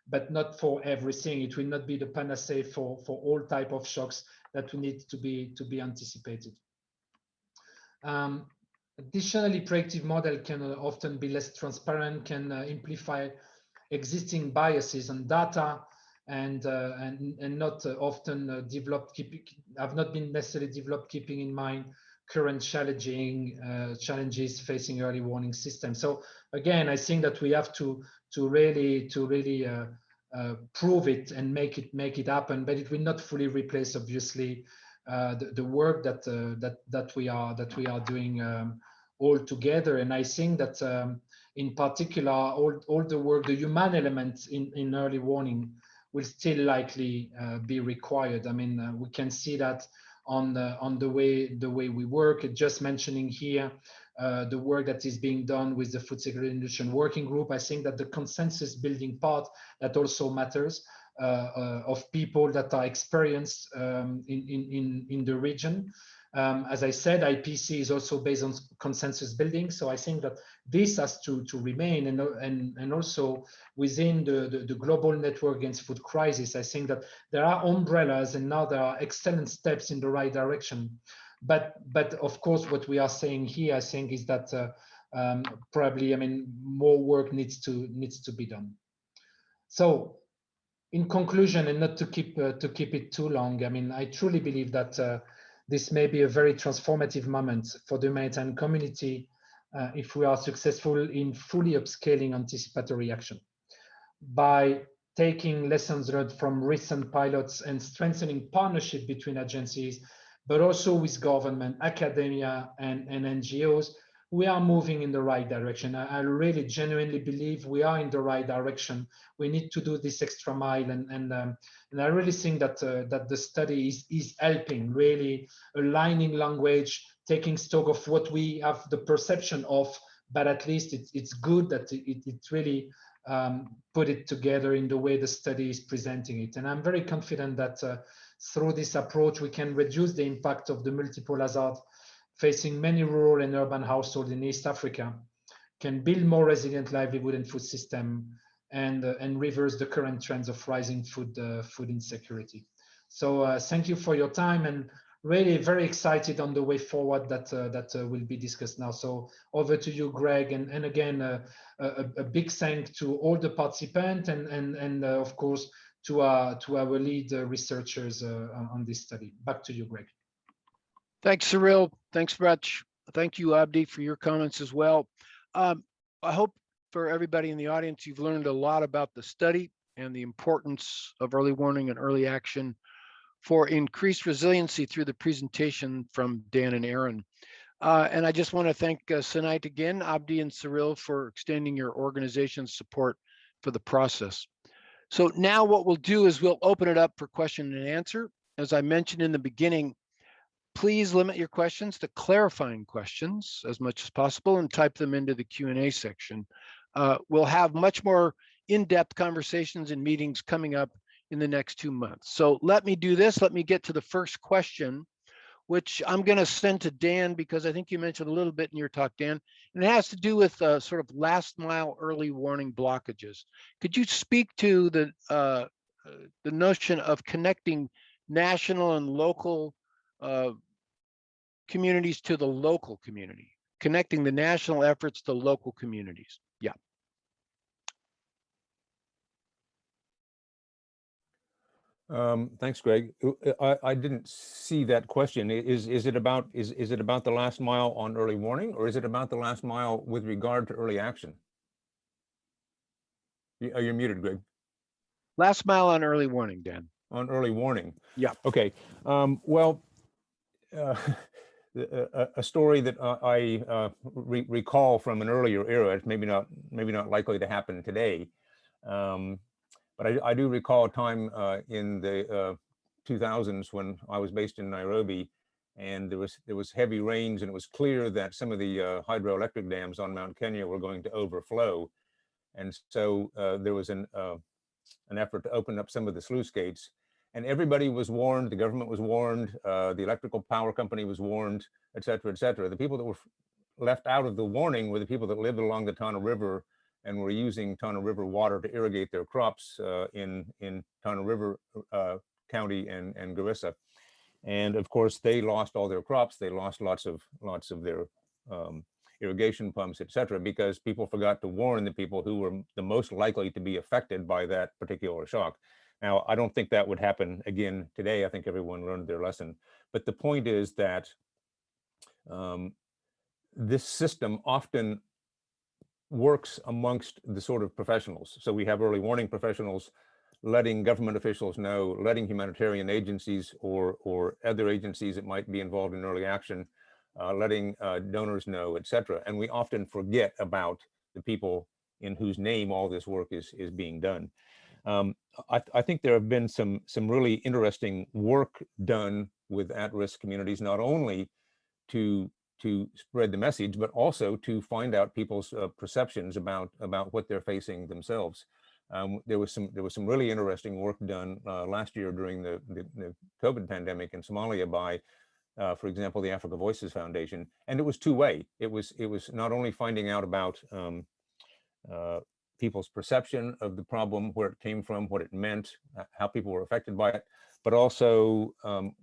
but not for everything. It will not be the panacea for all type of shocks that we need to be anticipated. Additionally, predictive model can often be less transparent, can amplify existing biases on data, and not often developed, have not been necessarily developed keeping in mind current challenges facing early warning systems. So again, I think that we have to really prove it and make it happen, but it will not fully replace, obviously, the work that we are doing all together. And I think that in particular, all the work, the human element in early warning will still likely be required. I mean, we can see that on the way we work. Just mentioning here the work that is being done with the Food Security and Nutrition Working Group. I think that the consensus building part that also matters of people that are experienced in the region. As I said, IPC is also based on consensus building. So I think that this has to remain, and also within the global network against food crisis, I think that there are umbrellas and now there are excellent steps in the right direction. But of course, what we are saying here, I think, is that probably, I mean, more work needs to be done. So, in conclusion, and not to keep it too long, I mean, I truly believe that this may be a very transformative moment for the humanitarian community if we are successful in fully upscaling anticipatory action. By taking lessons learned from recent pilots and strengthening partnership between agencies, but also with government, academia, and NGOs, we are moving in the right direction. I really genuinely believe we are in the right direction. We need to do this extra mile, and I really think that that the study is helping, really aligning language, taking stock of what we have the perception of, but at least it's good that it really put it together in the way the study is presenting it. And I'm very confident that through this approach, we can reduce the impact of the multiple hazards facing many rural and urban households in East Africa, can build more resilient livelihood and food system, and reverse the current trends of rising food insecurity. So thank you for your time, and really very excited on the way forward that will be discussed now. So over to you, Greg, and again, a big thank to all the participants and of course to our lead researchers on this study. Back to you, Greg. Thanks, Cyril. Thanks much. Thank you, Abdi, for your comments as well. I hope for everybody in the audience, you've learned a lot about the study and the importance of early warning and early action for increased resiliency through the presentation from Dan and Erin. And I just want to thank Senait again, Abdi and Cyril, for extending your organization's support for the process. So now what we'll do is we'll open it up for question and answer. As I mentioned in the beginning, please limit your questions to clarifying questions as much as possible and type them into the Q&A section. We'll have much more in-depth conversations and meetings coming up in the next 2 months. So let me do this. Let me get to the first question, which I'm going to send to Dan, because I think you mentioned a little bit in your talk, Dan, and it has to do with sort of last mile early warning blockages. Could you speak to the notion of connecting national and local communities to the local community, connecting the national efforts to local communities? Yeah. Thanks, Greg. I didn't see that question. Is it about the last mile on early warning, or is it about the last mile with regard to early action? You're muted, Greg. Last mile on early warning, Dan. On early warning. Yeah. Okay. Well, a story that I recall from an earlier era. It's maybe not likely to happen today. But I do recall a time in the 2000s when I was based in Nairobi, and there was heavy rains, and it was clear that some of the hydroelectric dams on Mount Kenya were going to overflow, and so there was an effort to open up some of the sluice gates, and everybody was warned. The government was warned. The electrical power company was warned, et cetera, et cetera. The people that were left out of the warning were the people that lived along the Tana River and were using Tana River water to irrigate their crops in Tana River County and Garissa. And of course, they lost all their crops. They lost lots of their irrigation pumps, et cetera, because people forgot to warn the people who were the most likely to be affected by that particular shock. Now, I don't think that would happen again today. I think everyone learned their lesson. But the point is that this system often works amongst the sort of professionals. So we have early warning professionals letting government officials know, letting humanitarian agencies or other agencies that might be involved in early action, letting donors know, et cetera. And we often forget about the people in whose name all this work is being done. I think there have been some really interesting work done with at-risk communities, not only to spread the message, but also to find out people's perceptions about what they're facing themselves. There was some really interesting work done last year during the COVID pandemic in Somalia by, for example, the Africa Voices Foundation, and it was two-way. It was not only finding out about people's perception of the problem, where it came from, what it meant, how people were affected by it, but also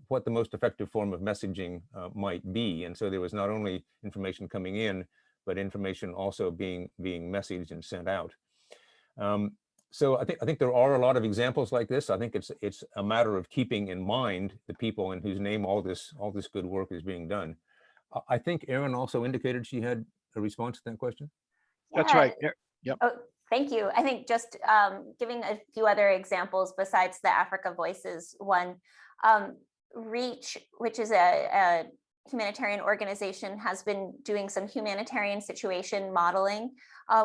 what the most effective form of messaging might be. And so there was not only information coming in, but information also being messaged and sent out. So I think there are a lot of examples like this. I think it's a matter of keeping in mind the people in whose name all this good work is being done. I think Erin also indicated she had a response to that question. That's right. Yep. Oh, thank you. I think just giving a few other examples besides the Africa Voices one, REACH, which is a humanitarian organization, has been doing some humanitarian situation modeling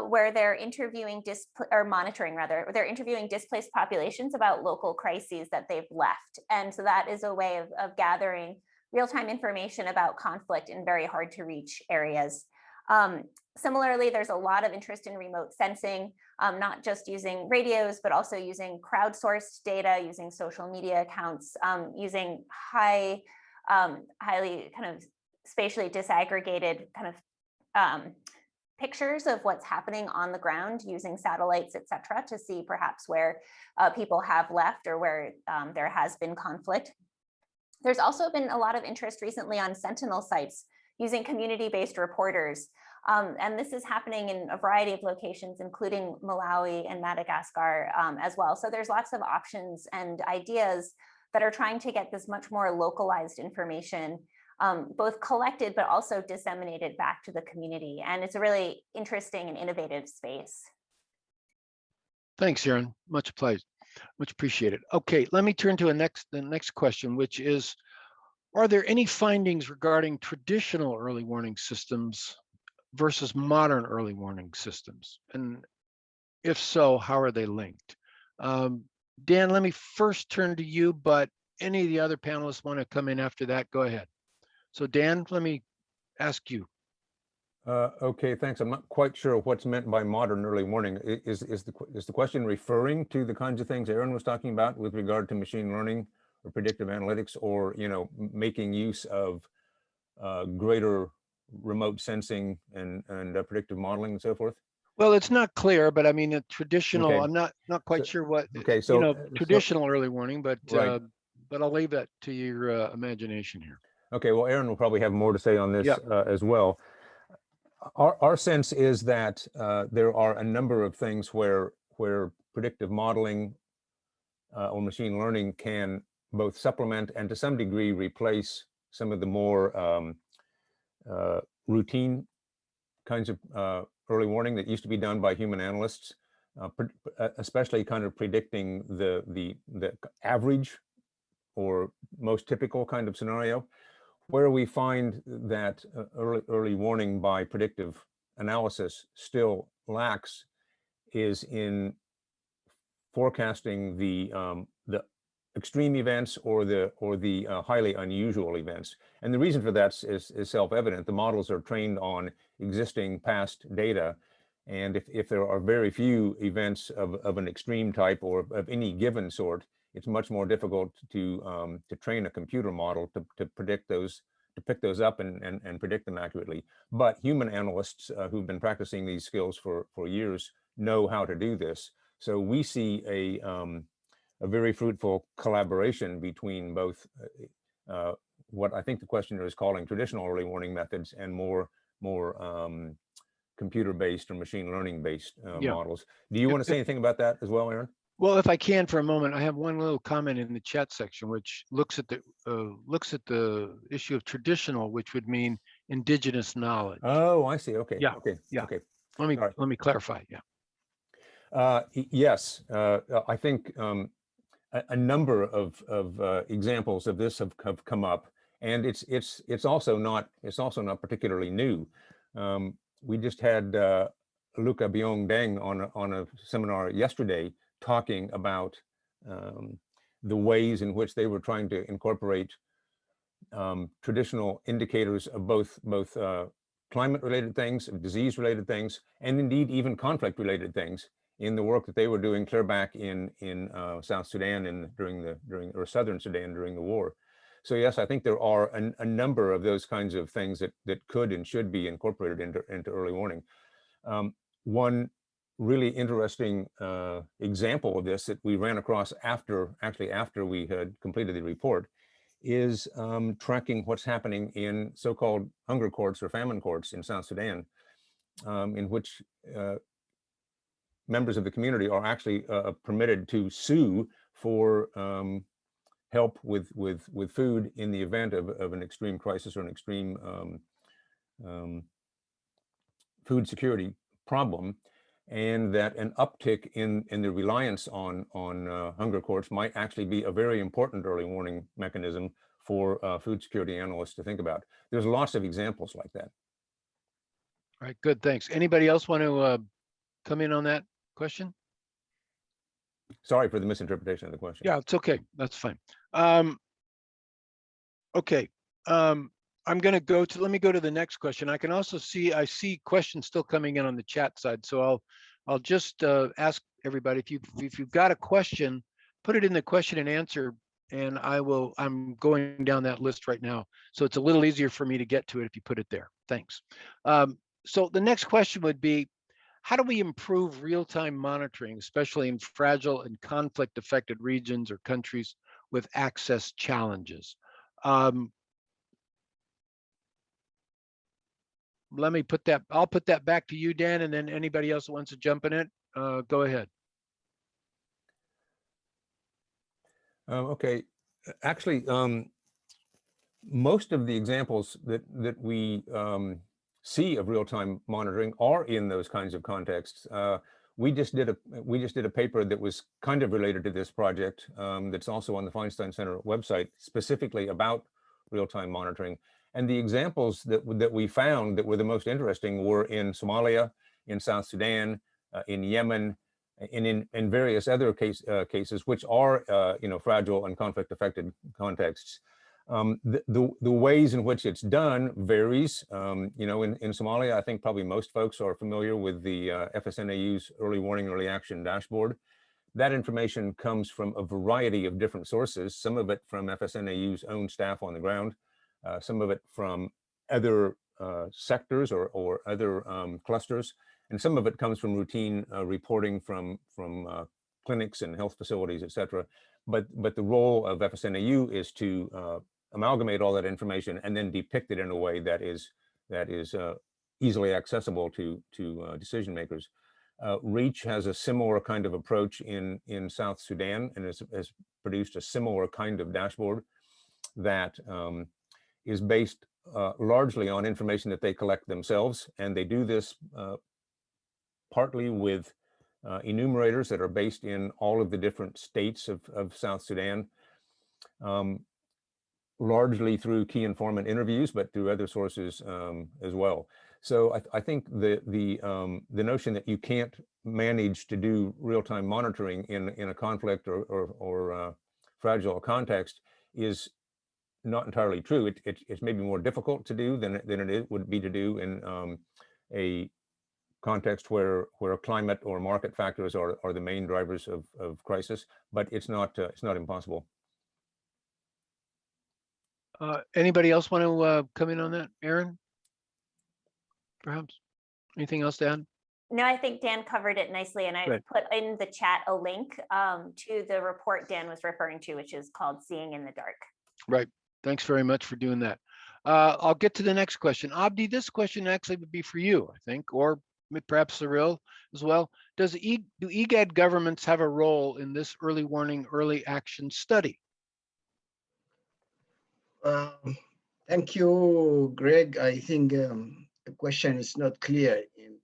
where they're interviewing they're interviewing displaced populations about local crises that they've left. And so that is a way of gathering real-time information about conflict in very hard to reach areas. Similarly, there's a lot of interest in remote sensing, not just using radios, but also using crowdsourced data, using social media accounts, using highly kind of spatially disaggregated kind of pictures of what's happening on the ground using satellites, et cetera, to see perhaps where people have left or where there has been conflict. There's also been a lot of interest recently on Sentinel sites using community-based reporters. And this is happening in a variety of locations, including Malawi and Madagascar as well. So there's lots of options and ideas that are trying to get this much more localized information, both collected, but also disseminated back to the community. And it's a really interesting and innovative space. Thanks, Erin. Much appreciated. Okay, let me turn to the next question, which is, are there any findings regarding traditional early warning systems versus modern early warning systems? And if so, how are they linked? Dan, let me first turn to you, but any of the other panelists want to come in after that, go ahead. So Dan, let me ask you. Okay, thanks. I'm not quite sure what's meant by modern early warning. Is the question referring to the kinds of things Erin was talking about with regard to machine learning or predictive analytics, or making use of greater remote sensing and predictive modeling and so forth? Well, it's not clear, but I mean, a traditional, Okay. I'm not quite sure what, okay, so, traditional early warning, but right. But I'll leave that to your imagination here. Okay, well, Erin will probably have more to say on this as well. Our sense is that there are a number of things where predictive modeling or machine learning can both supplement and to some degree replace some of the more routine kinds of early warning that used to be done by human analysts, especially kind of predicting the average or most typical kind of scenario. Where we find that early warning by predictive analysis still lacks is in forecasting the extreme events or the highly unusual events. And the reason for that is self-evident. The models are trained on existing past data. And if there are very few events of an extreme type or of any given sort, it's much more difficult to train a computer model to predict those, to pick those up and predict them accurately. But human analysts who've been practicing these skills for years know how to do this. So we see a very fruitful collaboration between both what I think the questioner is calling traditional early warning methods and more computer-based or machine learning-based models. Do you want to say anything about that as well, Erin? Well, if I can for a moment, I have one little comment in the chat section, which looks at the issue of traditional, which would mean indigenous knowledge. Oh, I see. Okay. Yeah. Okay. Yeah. Okay. Let me clarify. Yeah. Yes, I think a number of examples of this have come up, and it's also not particularly new. We just had Luca Byong-Deng on a seminar yesterday talking about the ways in which they were trying to incorporate traditional indicators of both climate-related things, disease-related things, and indeed even conflict-related things in the work that they were doing clear back in South Sudan or Southern Sudan during the war. So yes, I think there are a number of those kinds of things that could and should be incorporated into early warning. One really interesting example of this that we ran across after we had completed the report is tracking what's happening in so-called hunger courts or famine courts in South Sudan. in which members of the community are actually permitted to sue for help with food in the event of an extreme crisis or an extreme food security problem, and that an uptick in the reliance on hunger courts might actually be a very important early warning mechanism for food security analysts to think about. There's lots of examples like that. All right, good, thanks. Anybody else want to come in on that question? Sorry for the misinterpretation of the question. Yeah, it's okay. That's fine. Okay. I'm going to go to, let me go to the next question. I can also see, I see questions still coming in on the chat side. So I'll just ask everybody, if you've got a question, put it in the question and answer, and I'm going down that list right now. So it's a little easier for me to get to it if you put it there. Thanks. So the next question would be, how do we improve real-time monitoring, especially in fragile and conflict-affected regions or countries with access challenges? Let me put that, I'll put that back to you, Dan, and then anybody else that wants to jump in it, go ahead. Okay, actually, most of the examples that we see of real-time monitoring are in those kinds of contexts. We just did a paper that was kind of related to this project that's also on the Feinstein Center website, specifically about real-time monitoring. And the examples that we found that were the most interesting were in Somalia, in South Sudan, in Yemen, and in various other cases, which are fragile and conflict-affected contexts. The ways in which it's done varies. In Somalia, I think probably most folks are familiar with the FSNAU's Early Warning, Early Action dashboard. That information comes from a variety of different sources, some of it from FSNAU's own staff on the ground, some of it from other sectors or other clusters, and some of it comes from routine reporting from clinics and health facilities, et cetera. But the role of FSNAU is to amalgamate all that information and then depict it in a way that is easily accessible to decision makers. REACH has a similar kind of approach in South Sudan, and has produced a similar kind of dashboard that is based largely on information that they collect themselves, and they do this partly with enumerators that are based in all of the different states of South Sudan, largely through key informant interviews, but through other sources as well. So I think the notion that you can't manage to do real-time monitoring in a conflict or fragile context is not entirely true. It's maybe more difficult to do than it would be to do in a context where climate or market factors are the main drivers of crisis, but it's not impossible. Anybody else want to come in on that? Erin, perhaps? Anything else to add? No, I think Dan covered it nicely, and I put in the chat a link to the report Dan was referring to, which is called Seeing in the Dark. Right. Thanks very much for doing that. I'll get to the next question. Abdi, this question actually would be for you, I think, or perhaps Cyril as well. Do IGAD governments have a role in this early warning, early action study? Thank you, Greg. I think the question is not clear in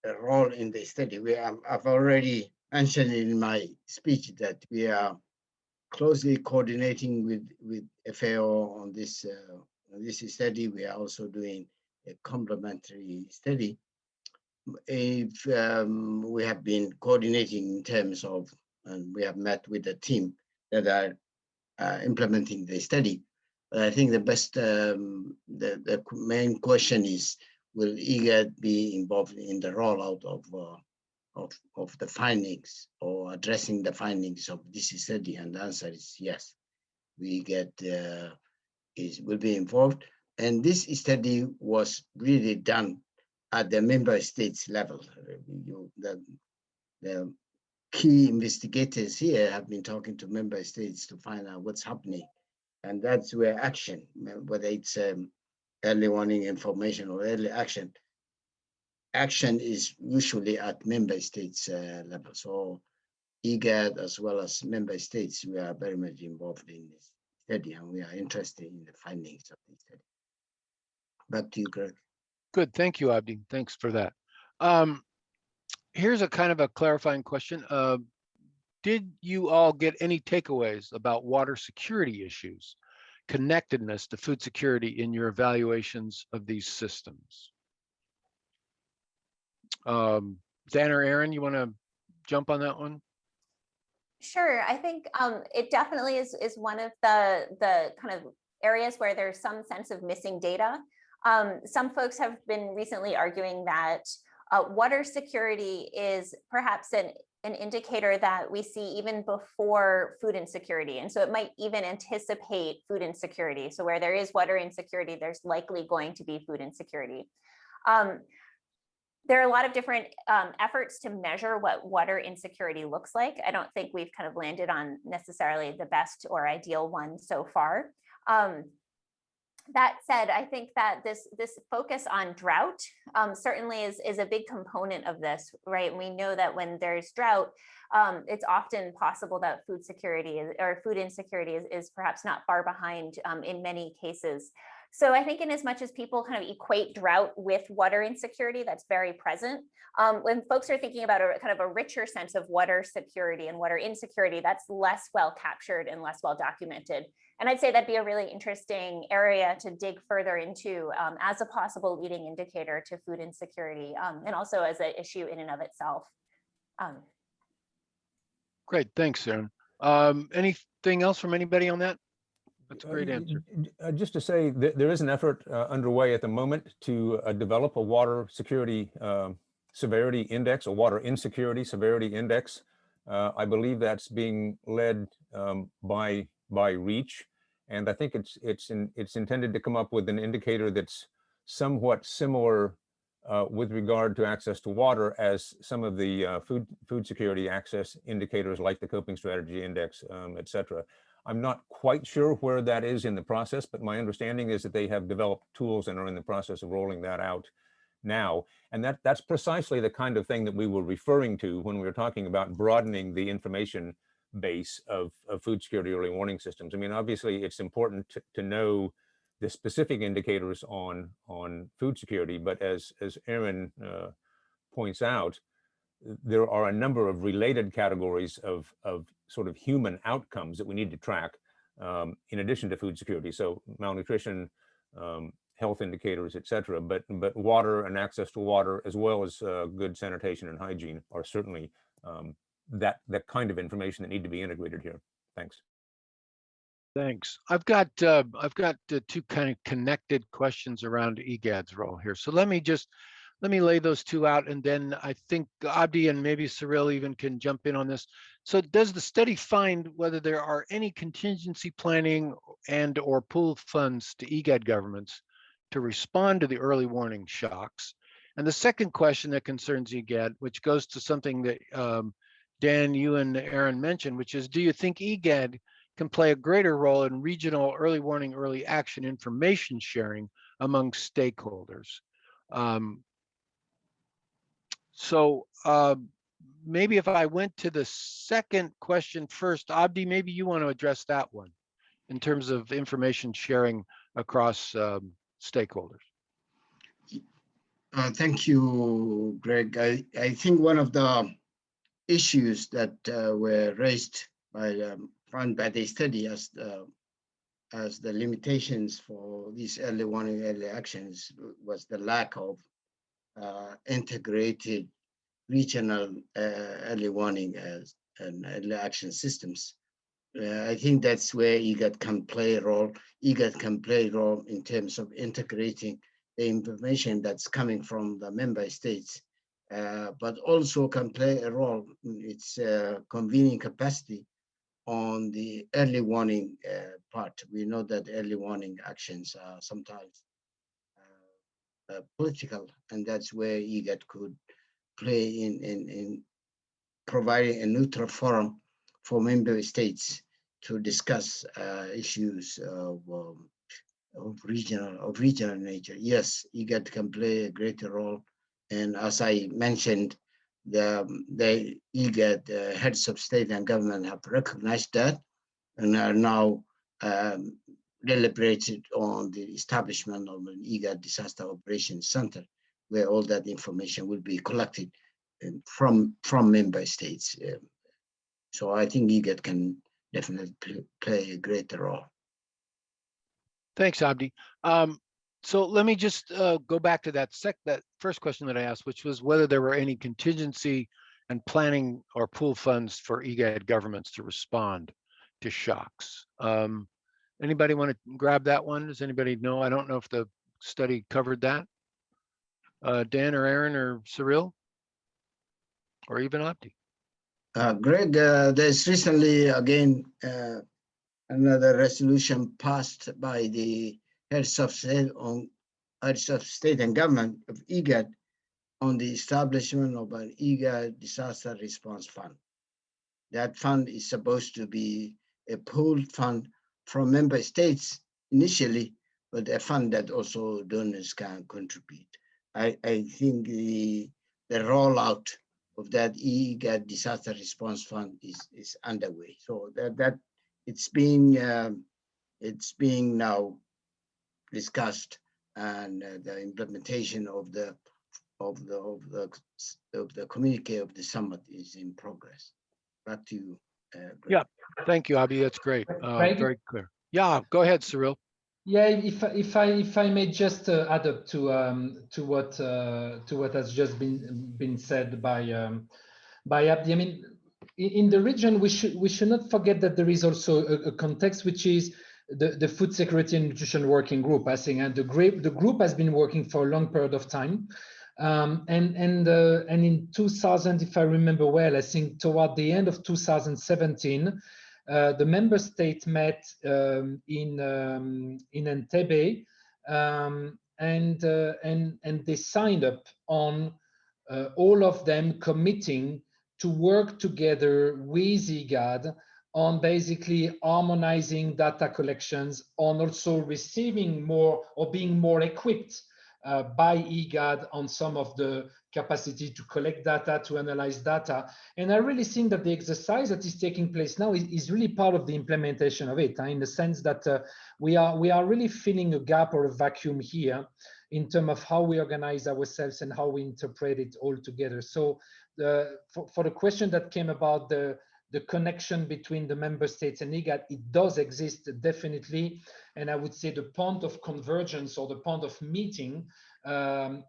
the role in the study. I've already mentioned in my speech that we are closely coordinating with FAO on this study. We are also doing a complementary study. If we have been coordinating in terms of, and we have met with the team that are implementing the study. But I think the best, the main question is, will IGAD be involved in the rollout of the findings or addressing the findings of this study? And the answer is yes. IGAD will be involved. And this study was really done at the member states level. The key investigators here have been talking to member states to find out what's happening. And that's where action, whether it's early warning information or early action action is usually at member states level. So IGAD as well as member states, we are very much involved in this study, and we are interested in the findings of this study. Back to you, Greg. Good, thank you, Abdi. Thanks for that. Here's a kind of a clarifying question. Did you all get any takeaways about water security issues, connectedness to food security in your evaluations of these systems? Dan or Erin, you want to jump on that one? Sure, I think it definitely is one of the kind of areas where there's some sense of missing data. Some folks have been recently arguing that water security is perhaps an indicator that we see even before food insecurity. And so it might even anticipate food insecurity. So where there is water insecurity, there's likely going to be food insecurity. There are a lot of different efforts to measure what water insecurity looks like. I don't think we've kind of landed on necessarily the best or ideal one so far. That said, I think that this focus on drought certainly is a big component of this, right? And we know that when there's drought, it's often possible that food security or food insecurity is perhaps not far behind in many cases. So I think in as much as people kind of equate drought with water insecurity, that's very present. When folks are thinking about a kind of a richer sense of water security and water insecurity, that's less well captured and less well documented. And I'd say that'd be a really interesting area to dig further into as a possible leading indicator to food insecurity and also as an issue in and of itself. Great, thanks, Erin. Anything else from anybody on that? That's a great answer. Just to say that there is an effort underway at the moment to develop a water security severity index, a water insecurity severity index. I believe that's being led by REACH, and I think it's intended to come up with an indicator that's somewhat similar with regard to access to water as some of the food security access indicators like the Coping Strategy Index, et cetera. I'm not quite sure where that is in the process, but my understanding is that they have developed tools and are in the process of rolling that out now. And that's precisely the kind of thing that we were referring to when we were talking about broadening the information base of food security early warning systems. I mean, obviously, it's important to know the specific indicators on food security, but as Erin points out, there are a number of related categories of sort of human outcomes that we need to track in addition to food security. So malnutrition, health indicators, et cetera, but water and access to water, as well as good sanitation and hygiene, are certainly that kind of information that need to be integrated here. Thanks. Thanks. I've got two kind of connected questions around EGAD's role here. So let me lay those two out, and then I think Abdi and maybe Cyril even can jump in on this. So does the study find whether there are any contingency planning and or pooled funds to EGAD governments to respond to the early warning shocks? And the second question that concerns EGAD, which goes to something that Dan, you and Erin mentioned, which is, do you think EGAD can play a greater role in regional early warning, early action information sharing among stakeholders? So maybe if I went to the second question first, Abdi, maybe you want to address that one in terms of information sharing across stakeholders. Thank you, Greg. I think one of the issues that were raised found by the study as the limitations for these early warning, early actions was the lack of integrated regional early warning and early action systems. I think that's where IGAD can play a role. IGAD can play a role in terms of integrating the information that's coming from the member states, but also can play a role in its convening capacity on the early warning part. We know that early warning actions are sometimes political, and that's where IGAD could play in providing a neutral forum for member states to discuss issues of regional nature. Yes, IGAD can play a greater role And as I mentioned, the IGAD heads of state and government have recognized that and are now deliberated on the establishment of an IGAD Disaster Operations Center, where all that information will be collected from member states. So I think IGAD can definitely play a greater role. Thanks, Abdi. So let me just go back to that first question that I asked, which was whether there were any contingency and planning or pool funds for IGAD governments to respond to shocks. Anybody want to grab that one? Does anybody know? I don't know if the study covered that. Dan or Erin or Cyril, or even Abdi. Greg, there's recently again another resolution passed by the heads of state and government of IGAD on the establishment of an IGAD disaster response fund. That fund is supposed to be a pooled fund from member states initially, but a fund that also donors can contribute. I think the rollout of that IGAD disaster response fund is underway. So that it's being now discussed, and the implementation of the communique of the summit is in progress. Back to you. Greg. Yeah, thank you, Abdi. That's great. Very clear. Yeah, go ahead, Cyril. Yeah, if I may just add up to what has just been said by Abdi. I mean, in the region, we should not forget that there is also a context, which is the Food Security and Nutrition Working Group. I think, and the group has been working for a long period of time. And in 2000, if I remember well, I think toward the end of 2017, the member state met in Entebbe, and they signed up on all of them committing to work together with IGAD on basically harmonizing data collections, on also receiving more or being more equipped by IGAD on some of the capacity to collect data, to analyze data. And I really think that the exercise that is taking place now is really part of the implementation of it, in the sense that we are really filling a gap or a vacuum here in terms of how we organize ourselves and how we interpret it all together. So for the question that came about the connection between the member states and IGAD, it does exist definitely. And I would say the point of convergence or the point of meeting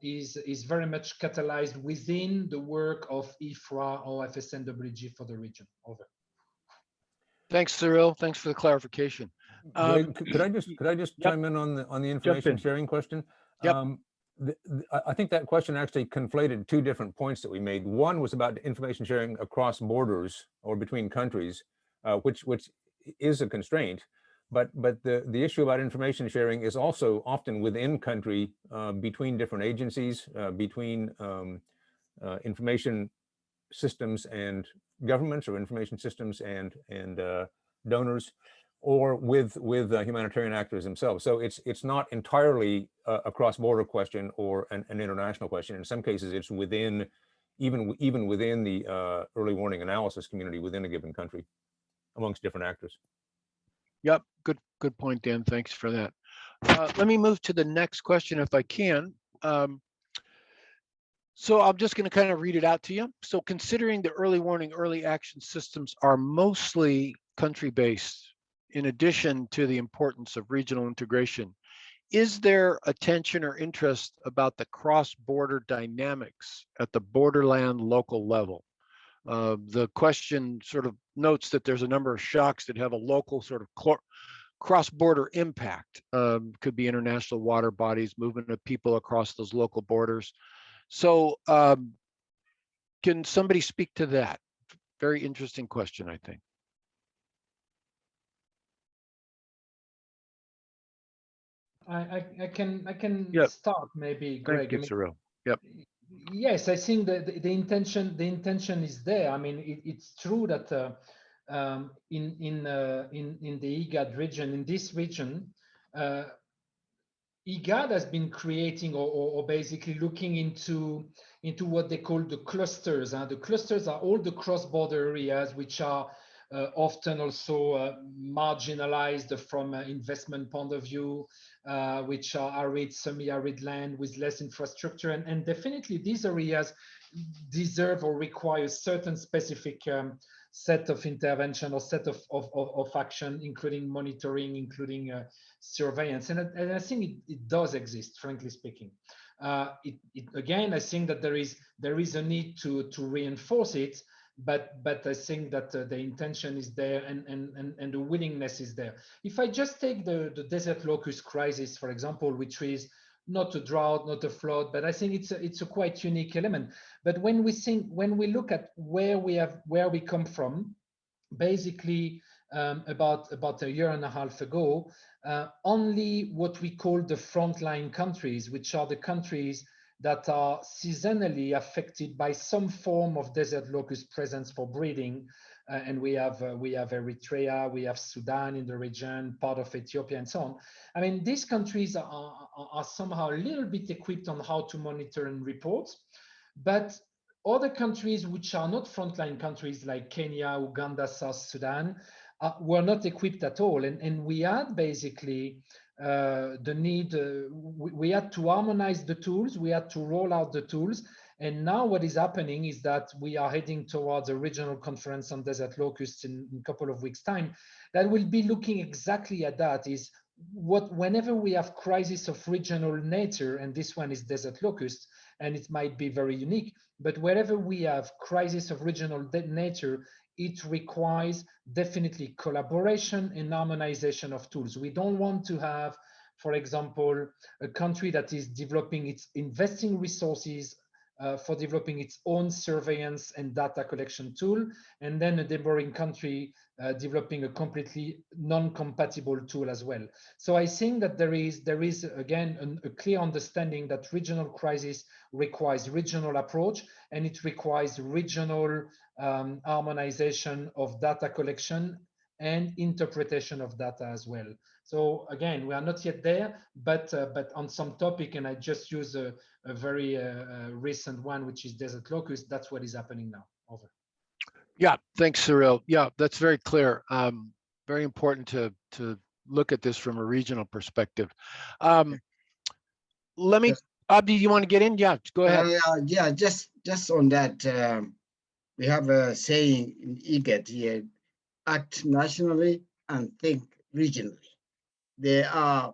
is very much catalyzed within the work of IFRA or FSNWG for the region. Over. Thanks, Cyril. Thanks for the clarification. Greg, could I just Yep. chime in on the information sharing question? Yep. I think that question actually conflated two different points that we made. One was about information sharing across borders or between countries, which is a constraint. But the issue about information sharing is also often within country, between different agencies, between information systems and governments, or information systems and donors, or with humanitarian actors themselves. So it's not entirely a cross-border question or an international question. In some cases, it's within, even within the early warning analysis community within a given country, amongst different actors. Yep, good point, Dan. Thanks for that. Let me move to the next question if I can. So I'm just going to kind of read it out to you. So considering the early warning, early action systems are mostly country-based, in addition to the importance of regional integration, is there attention or interest about the cross-border dynamics at the borderland local level? The question sort of notes that there's a number of shocks that have a local sort of cross-border impact. Could be international water bodies, movement of people across those local borders. So can somebody speak to that? Very interesting question, I think. I can Yep. start maybe, Greg. Thank you, Cyril. Yep. Yes, I think that the intention is there. I mean, it's true that in the IGAD region, in this region, IGAD has been creating or basically looking into into what they call the clusters. The clusters are all the cross-border areas which are often also marginalized from an investment point of view, which are arid, semi-arid land with less infrastructure. And definitely these areas deserve or require certain specific set of intervention or set of action, including monitoring, including surveillance. And I think it does exist, frankly speaking. Again, I think that there is a need to reinforce it, but I think that the intention is there and the willingness is there. If I just take the desert locust crisis, for example, which is not a drought, not a flood, but I think it's a quite unique element. But when we look at where we come from, basically about a year and a half ago, only what we call the frontline countries, which are the countries that are seasonally affected by some form of desert locust presence for breeding. And we have Eritrea, we have Sudan in the region, part of Ethiopia, and so on. I mean, these countries are somehow a little bit equipped on how to monitor and report, but other countries which are not frontline countries like Kenya, Uganda, South Sudan, were not equipped at all. And we had basically the need, we had to harmonize the tools, we had to roll out the tools. And now what is happening is that we are heading towards a regional conference on desert locusts in a couple of weeks' time that will be looking exactly at that. Is whenever we have crisis of regional nature, and this one is desert locust, and it might be very unique, but wherever we have crisis of regional nature, it requires definitely collaboration and harmonization of tools. We don't want to have, for example, a country that is investing resources for developing its own surveillance and data collection tool, and then a neighboring country developing a completely non-compatible tool as well. So I think that there is again a clear understanding that regional crisis requires regional approach, and it requires regional harmonization of data collection and interpretation of data as well. So again, we are not yet there, but on some topic, and I just use a very recent one, which is desert locust. That's what is happening now. Over. Yeah, thanks, Cyril. Yeah, that's very clear. Very important to look at this from a regional perspective. Let me, Abdi, you want to get in? Yeah, go ahead. Yeah, just on that, we have a saying in IGAD here: act nationally and think regionally. There are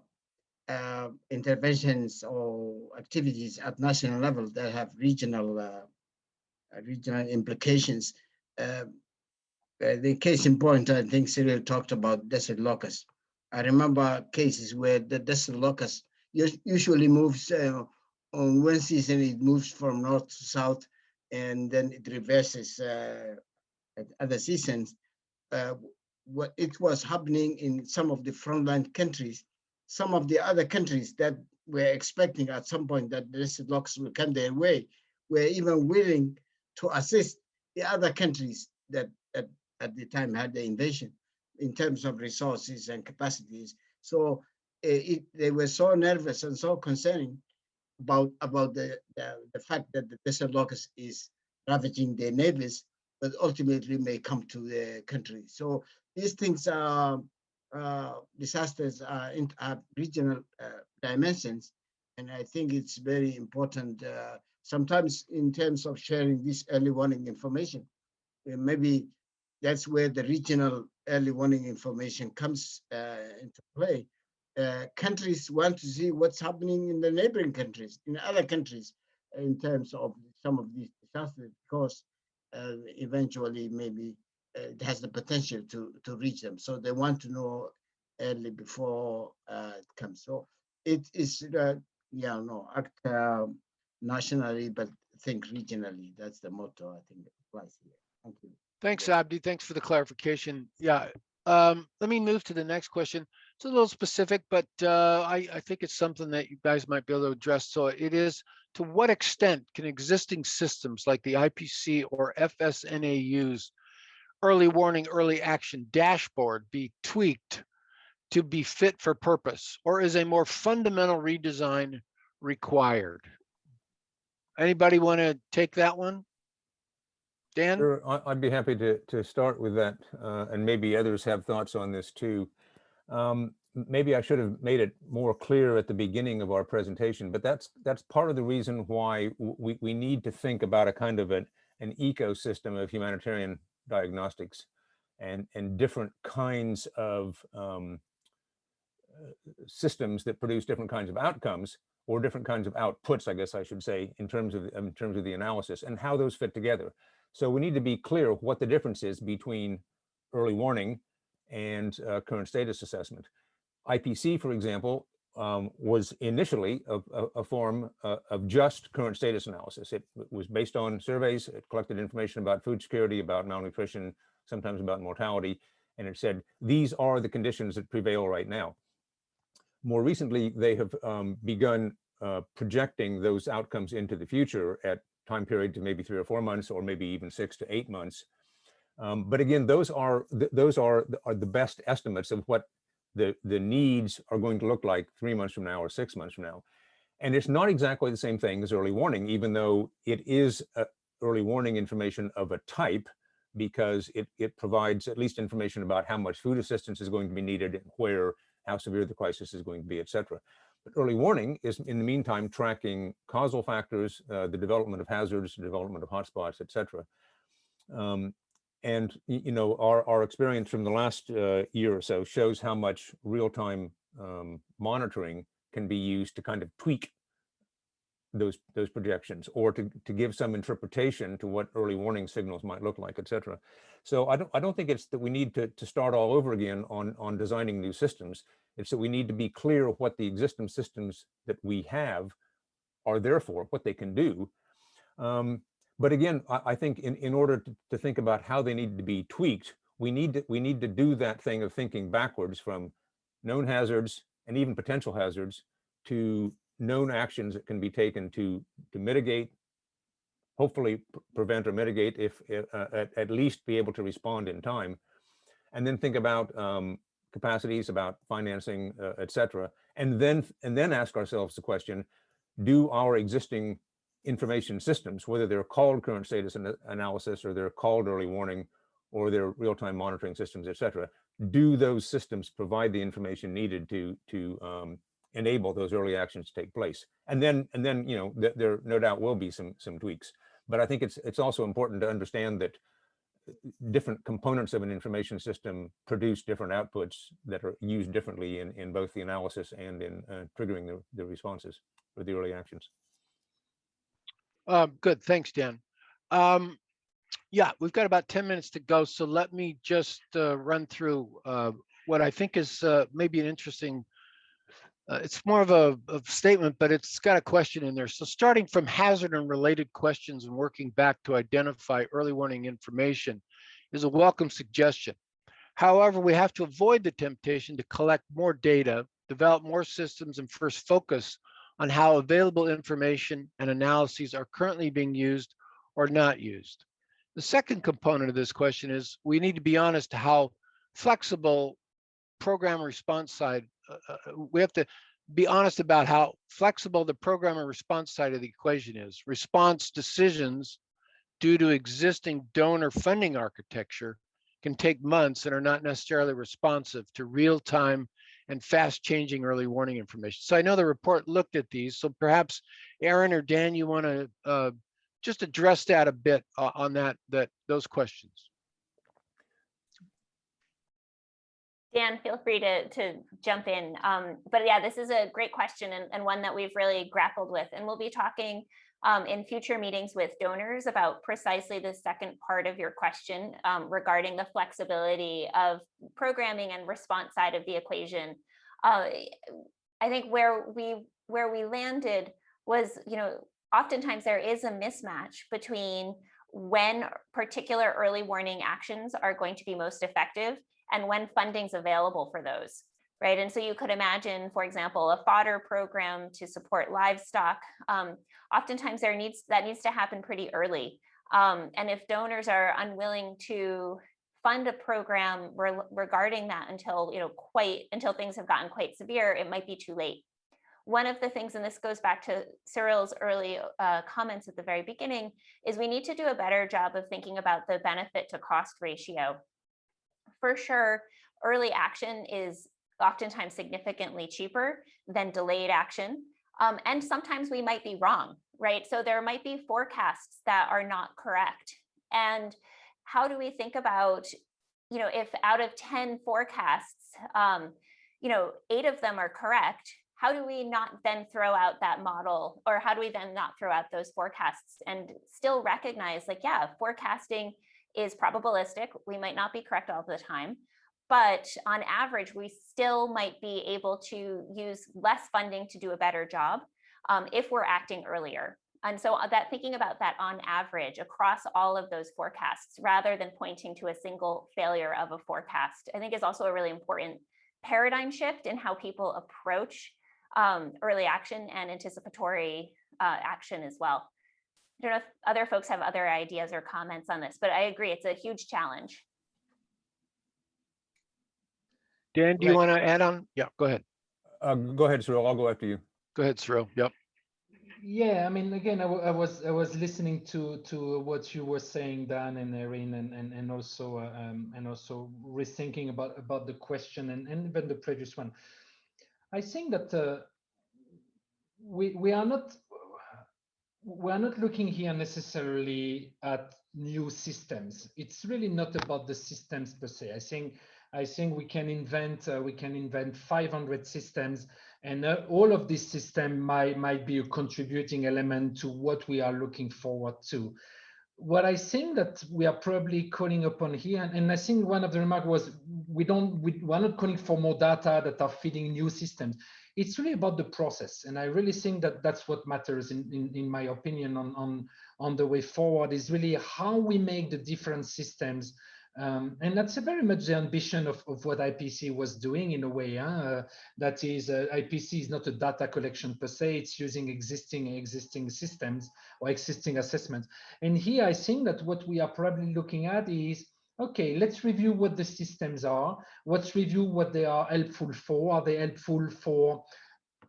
interventions or activities at national level that have regional implications. The case in point, I think Cyril talked about desert locust. I remember cases where the desert locust usually moves on one season, it moves from north to south, and then it reverses at other seasons. What it was happening in some of the frontline countries, some of the other countries that were expecting at some point that the desert locust will come their way, were even willing to assist the other countries that at the time had the invasion in terms of resources and capacities. So they were so nervous and so concerning about the fact that the desert locust is ravaging their neighbors, but ultimately may come to the country. So these things are disasters have regional dimensions, and I think it's very important. Sometimes in terms of sharing this early warning information, maybe that's where the regional early warning information comes into play. Countries want to see what's happening in the neighboring countries, in other countries, in terms of some of these disasters, because eventually maybe it has the potential to reach them. So they want to know early before it comes. So it is, act nationally, but think regionally. That's the motto, I think, that applies here. Thank you. Thanks, Abdi. Thanks for the clarification. Yeah. Let me move to the next question. It's a little specific, but I think it's something that you guys might be able to address. So it is, to what extent can existing systems like the IPC or FSNAU's early warning, early action dashboard be tweaked to be fit for purpose, or is a more fundamental redesign required? Anybody want to take that one? Dan? Sure, I'd be happy to start with that, and maybe others have thoughts on this too. Maybe I should have made it more clear at the beginning of our presentation, but that's part of the reason why we need to think about a kind of an ecosystem of humanitarian diagnostics and different kinds of systems that produce different kinds of outcomes, or different kinds of outputs, I guess I should say, in terms of the analysis and how those fit together. So we need to be clear what the difference is between early warning and current status assessment. IPC, for example, was initially a form of just current status analysis. It was based on surveys. It collected information about food security, about malnutrition, sometimes about mortality, and it said, these are the conditions that prevail right now. More recently, they have begun projecting those outcomes into the future at time period to maybe 3 or 4 months, or maybe even 6 to 8 months. But again, those are the best estimates of what the needs are going to look like 3 months from now or 6 months from now. And it's not exactly the same thing as early warning, even though it is early warning information of a type, because it provides at least information about how much food assistance is going to be needed and where, how severe the crisis is going to be, et cetera. But early warning is, in the meantime, tracking causal factors, the development of hazards, the development of hotspots, et cetera. And you know, our experience from the last year or so shows how much real-time monitoring can be used to kind of tweak those projections, or to give some interpretation to what early warning signals might look like, et cetera. So I don't think it's that we need to start all over again on designing new systems. It's that we need to be clear what the existing systems that we have are there for, what they can do. But again, I think in order to think about how they need to be tweaked, we need to do that thing of thinking backwards from known hazards and even potential hazards to known actions that can be taken to mitigate, hopefully prevent or mitigate, if at least be able to respond in time, and then think about capacities, about financing, et cetera, and then ask ourselves the question: do our existing information systems, whether they're called current status analysis, or they're called early warning, or they're real-time monitoring systems, et cetera, do those systems provide the information needed to enable those early actions to take place? And then you know, there no doubt will be some tweaks. But I think it's also important to understand that different components of an information system produce different outputs that are used differently in both the analysis and in triggering the responses or the early actions. Good, thanks, Dan. Yeah, we've got about 10 minutes to go, so let me just run through what I think is maybe an interesting, it's more of a statement, but it's got a question in there. So starting from hazard and related questions and working back to identify early warning information is a welcome suggestion. However, we have to avoid the temptation to collect more data, develop more systems, and first focus on how available information and analyses are currently being used or not used. The second component of this question is we need to be honest to how flexible program response side, we have to be honest about how flexible the program and response side of the equation is. Response decisions due to existing donor funding architecture can take months and are not necessarily responsive to real-time and fast-changing early warning information. So I know the report looked at these, so perhaps Erin or Dan, you want to just address that a bit on those questions. Dan, feel free to jump in. But yeah, this is a great question and one that we've really grappled with. And we'll be talking in future meetings with donors about precisely the second part of your question regarding the flexibility of programming and response side of the equation. I think where we landed was, you know, oftentimes there is a mismatch between when particular early warning actions are going to be most effective and when funding's available for those, right? And so you could imagine, for example, a fodder program to support livestock. Oftentimes that needs to happen pretty early. And if donors are unwilling to fund a program regarding that until things have gotten quite severe, it might be too late. one of the things, and this goes back to Cyril's early comments at the very beginning, is we need to do a better job of thinking about the benefit to cost ratio. For sure, early action is oftentimes significantly cheaper than delayed action. And sometimes we might be wrong, right? So there might be forecasts that are not correct. And how do we think about, if out of 10 forecasts, 8 of them are correct, how do we not then throw out that model, or how do we then not throw out those forecasts and still recognize, like, yeah, forecasting is probabilistic. We might not be correct all the time, but on average, we still might be able to use less funding to do a better job if we're acting earlier. And so that thinking about that on average across all of those forecasts, rather than pointing to a single failure of a forecast, I think is also a really important paradigm shift in how people approach early action and anticipatory action as well. I don't know if other folks have other ideas or comments on this, but I agree, it's a huge challenge. Dan, do you want to add on? Yeah, go ahead. Go ahead, Cyril. I'll go after you. Go ahead, Cyril. Yep. Yeah, I mean, again, I was listening to what you were saying, Dan and Erin, and also rethinking about the question and even the previous one. I think that we are not looking here necessarily at new systems. It's really not about the systems per se. I think we can invent 500 systems, and all of these systems might be a contributing element to what we are looking forward to. What I think that we are probably calling upon here, and I think one of the remarks was we're not calling for more data that are feeding new systems. It's really about the process, and I really think that that's what matters in my opinion on the way forward, is really how we make the different systems. And that's very much the ambition of what IPC was doing in a way. That is, IPC is not a data collection per se, it's using existing systems or existing assessments. And here I think that what we are probably looking at is, okay, let's review what the systems are. Let's review what they are helpful for. Are they helpful for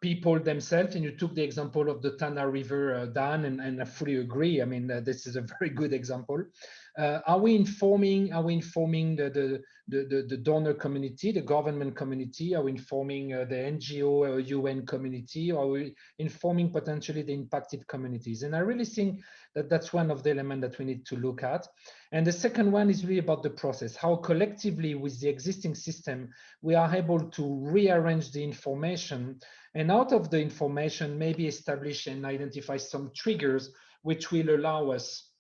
people themselves? And you took the example of the Tana River, Dan, and I fully agree. I mean, this is a very good example. Are we informing the donor community, the government community? Are we informing the NGO or UN community? Or are we informing potentially the impacted communities? And I really think that that's one of the elements that we need to look at. And the second one is really about the process, how collectively with the existing system, we are able to rearrange the information, and out of the information, maybe establish and identify some triggers which will allow us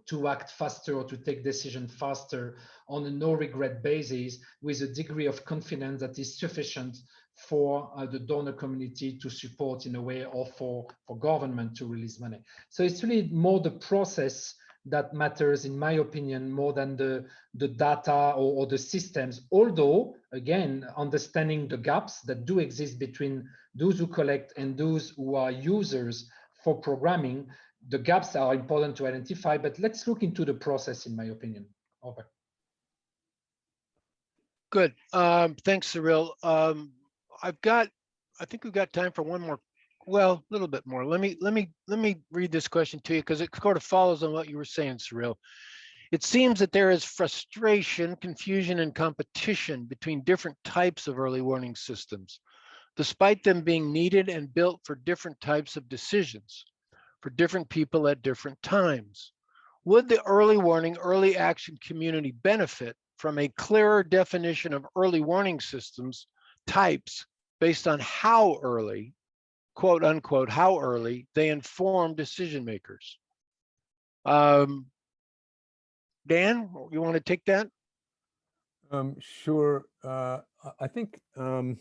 to act faster or to take decisions faster on a no regret basis, with a degree of confidence that is sufficient for the donor community to support in a way, or for government to release money. So it's really more the process that matters, in my opinion, more than the data or the systems. Although, again, understanding the gaps that do exist between those who collect and those who are users for programming, the gaps are important to identify, but let's look into the process, in my opinion. Over. Good. Thanks, Cyril. I think we've got time for one more, well, a little bit more. Let me read this question to you, because it sort of follows on what you were saying, Cyril. It seems that there is frustration, confusion, and competition between different types of early warning systems, despite them being needed and built for different types of decisions, for different people at different times. Would the early warning, early action community benefit from a clearer definition of early warning systems types based on how early, quote unquote, how early they inform decision makers? Dan, you want to take that? Sure. I think Erin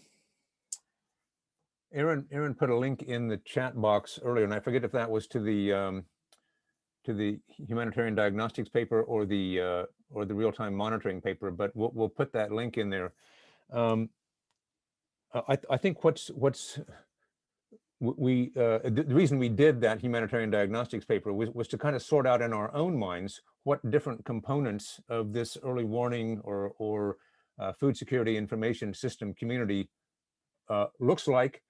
put a link in the chat box earlier, and I forget if that was to the humanitarian diagnostics paper or the real-time monitoring paper, but we'll put that link in there. I think the reason we did that humanitarian diagnostics paper was to kind of sort out in our own minds what different components of this early warning or food security information system community looks like,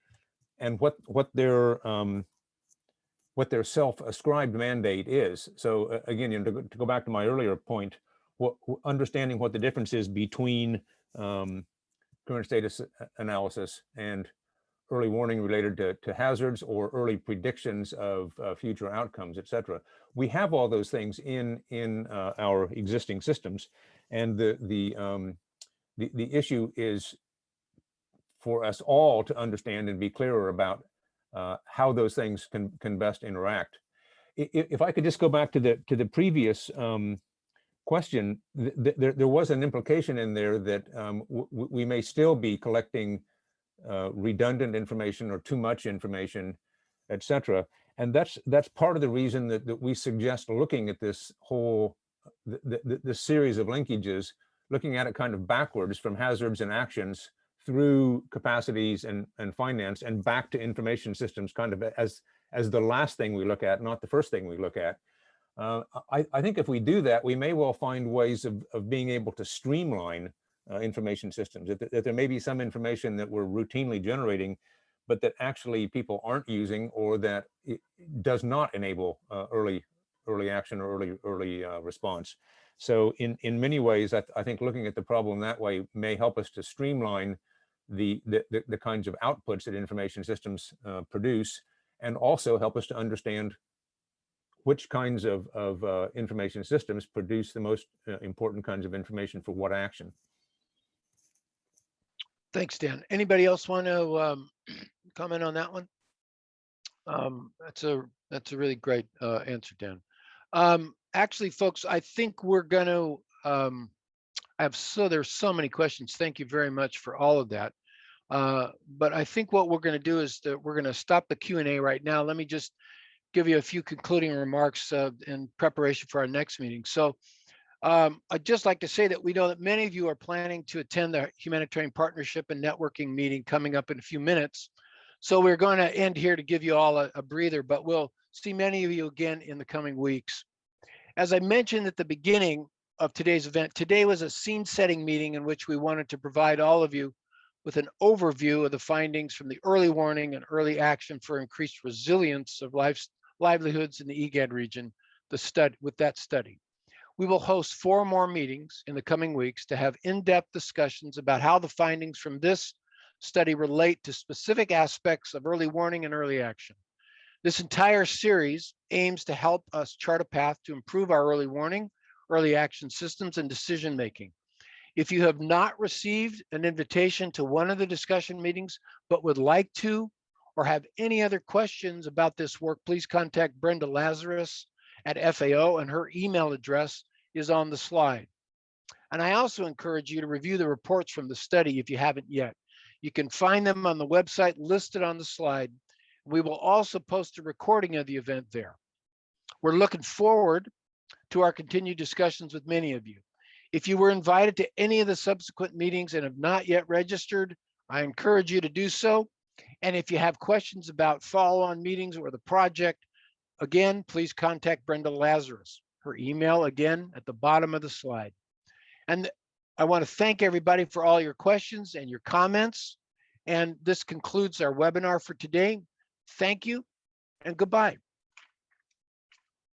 what their self-ascribed mandate is. So again, to go back to my earlier point, understanding what the difference is between current status analysis and early warning related to hazards or early predictions of future outcomes, et cetera. We have all those things in our existing systems, and the issue is for us all to understand and be clearer about how those things can best interact. If I could just go back to the previous question, there was an implication in there that we may still be collecting redundant information or too much information, et cetera. And that's part of the reason that we suggest looking at this whole the series of linkages, looking at it kind of backwards from hazards and actions through capacities and finance and back to information systems, kind of as the last thing we look at, not the first thing we look at. I think if we do that, we may well find ways of being able to streamline information systems, that there may be some information that we're routinely generating, but that actually people aren't using, or that it does not enable early action or early response. So in many ways, I think looking at the problem that way may help us to streamline the kinds of outputs that information systems produce, and also help us to understand which kinds of information systems produce the most important kinds of information for what action. Thanks, Dan. Anybody else want to comment on that one? That's a really great answer, Dan. Actually, folks, I think we're going to there's so many questions. Thank you very much for all of that. But I think what we're going to do is that we're going to stop the Q&A right now. Let me just give you a few concluding remarks in preparation for our next meeting. So I'd just like to say that we know that many of you are planning to attend the Humanitarian Partnership and Networking meeting coming up in a few minutes. So we're going to end here to give you all a breather, but we'll see many of you again in the coming weeks. As I mentioned at the beginning of today's event, today was a scene-setting meeting in which we wanted to provide all of you with an overview of the findings from the early warning and early action for increased resilience of livelihoods in the IGAD region, with that study. We will host 4 more meetings in the coming weeks to have in-depth discussions about how the findings from this study relate to specific aspects of early warning and early action. This entire series aims to help us chart a path to improve our early warning, early action systems, and decision making. If you have not received an invitation to one of the discussion meetings but would like to, or have any other questions about this work, please contact Brenda Lazarus at FAO, and her email address is on the slide. And I also encourage you to review the reports from the study if you haven't yet. You can find them on the website listed on the slide. We will also post a recording of the event there. We're looking forward to our continued discussions with many of you. If you were invited to any of the subsequent meetings and have not yet registered, I encourage you to do so. And if you have questions about follow-on meetings or the project, again, please contact Brenda Lazarus. Her email, again, at the bottom of the slide. And I want to thank everybody for all your questions and your comments. And this concludes our webinar for today. Thank you and goodbye.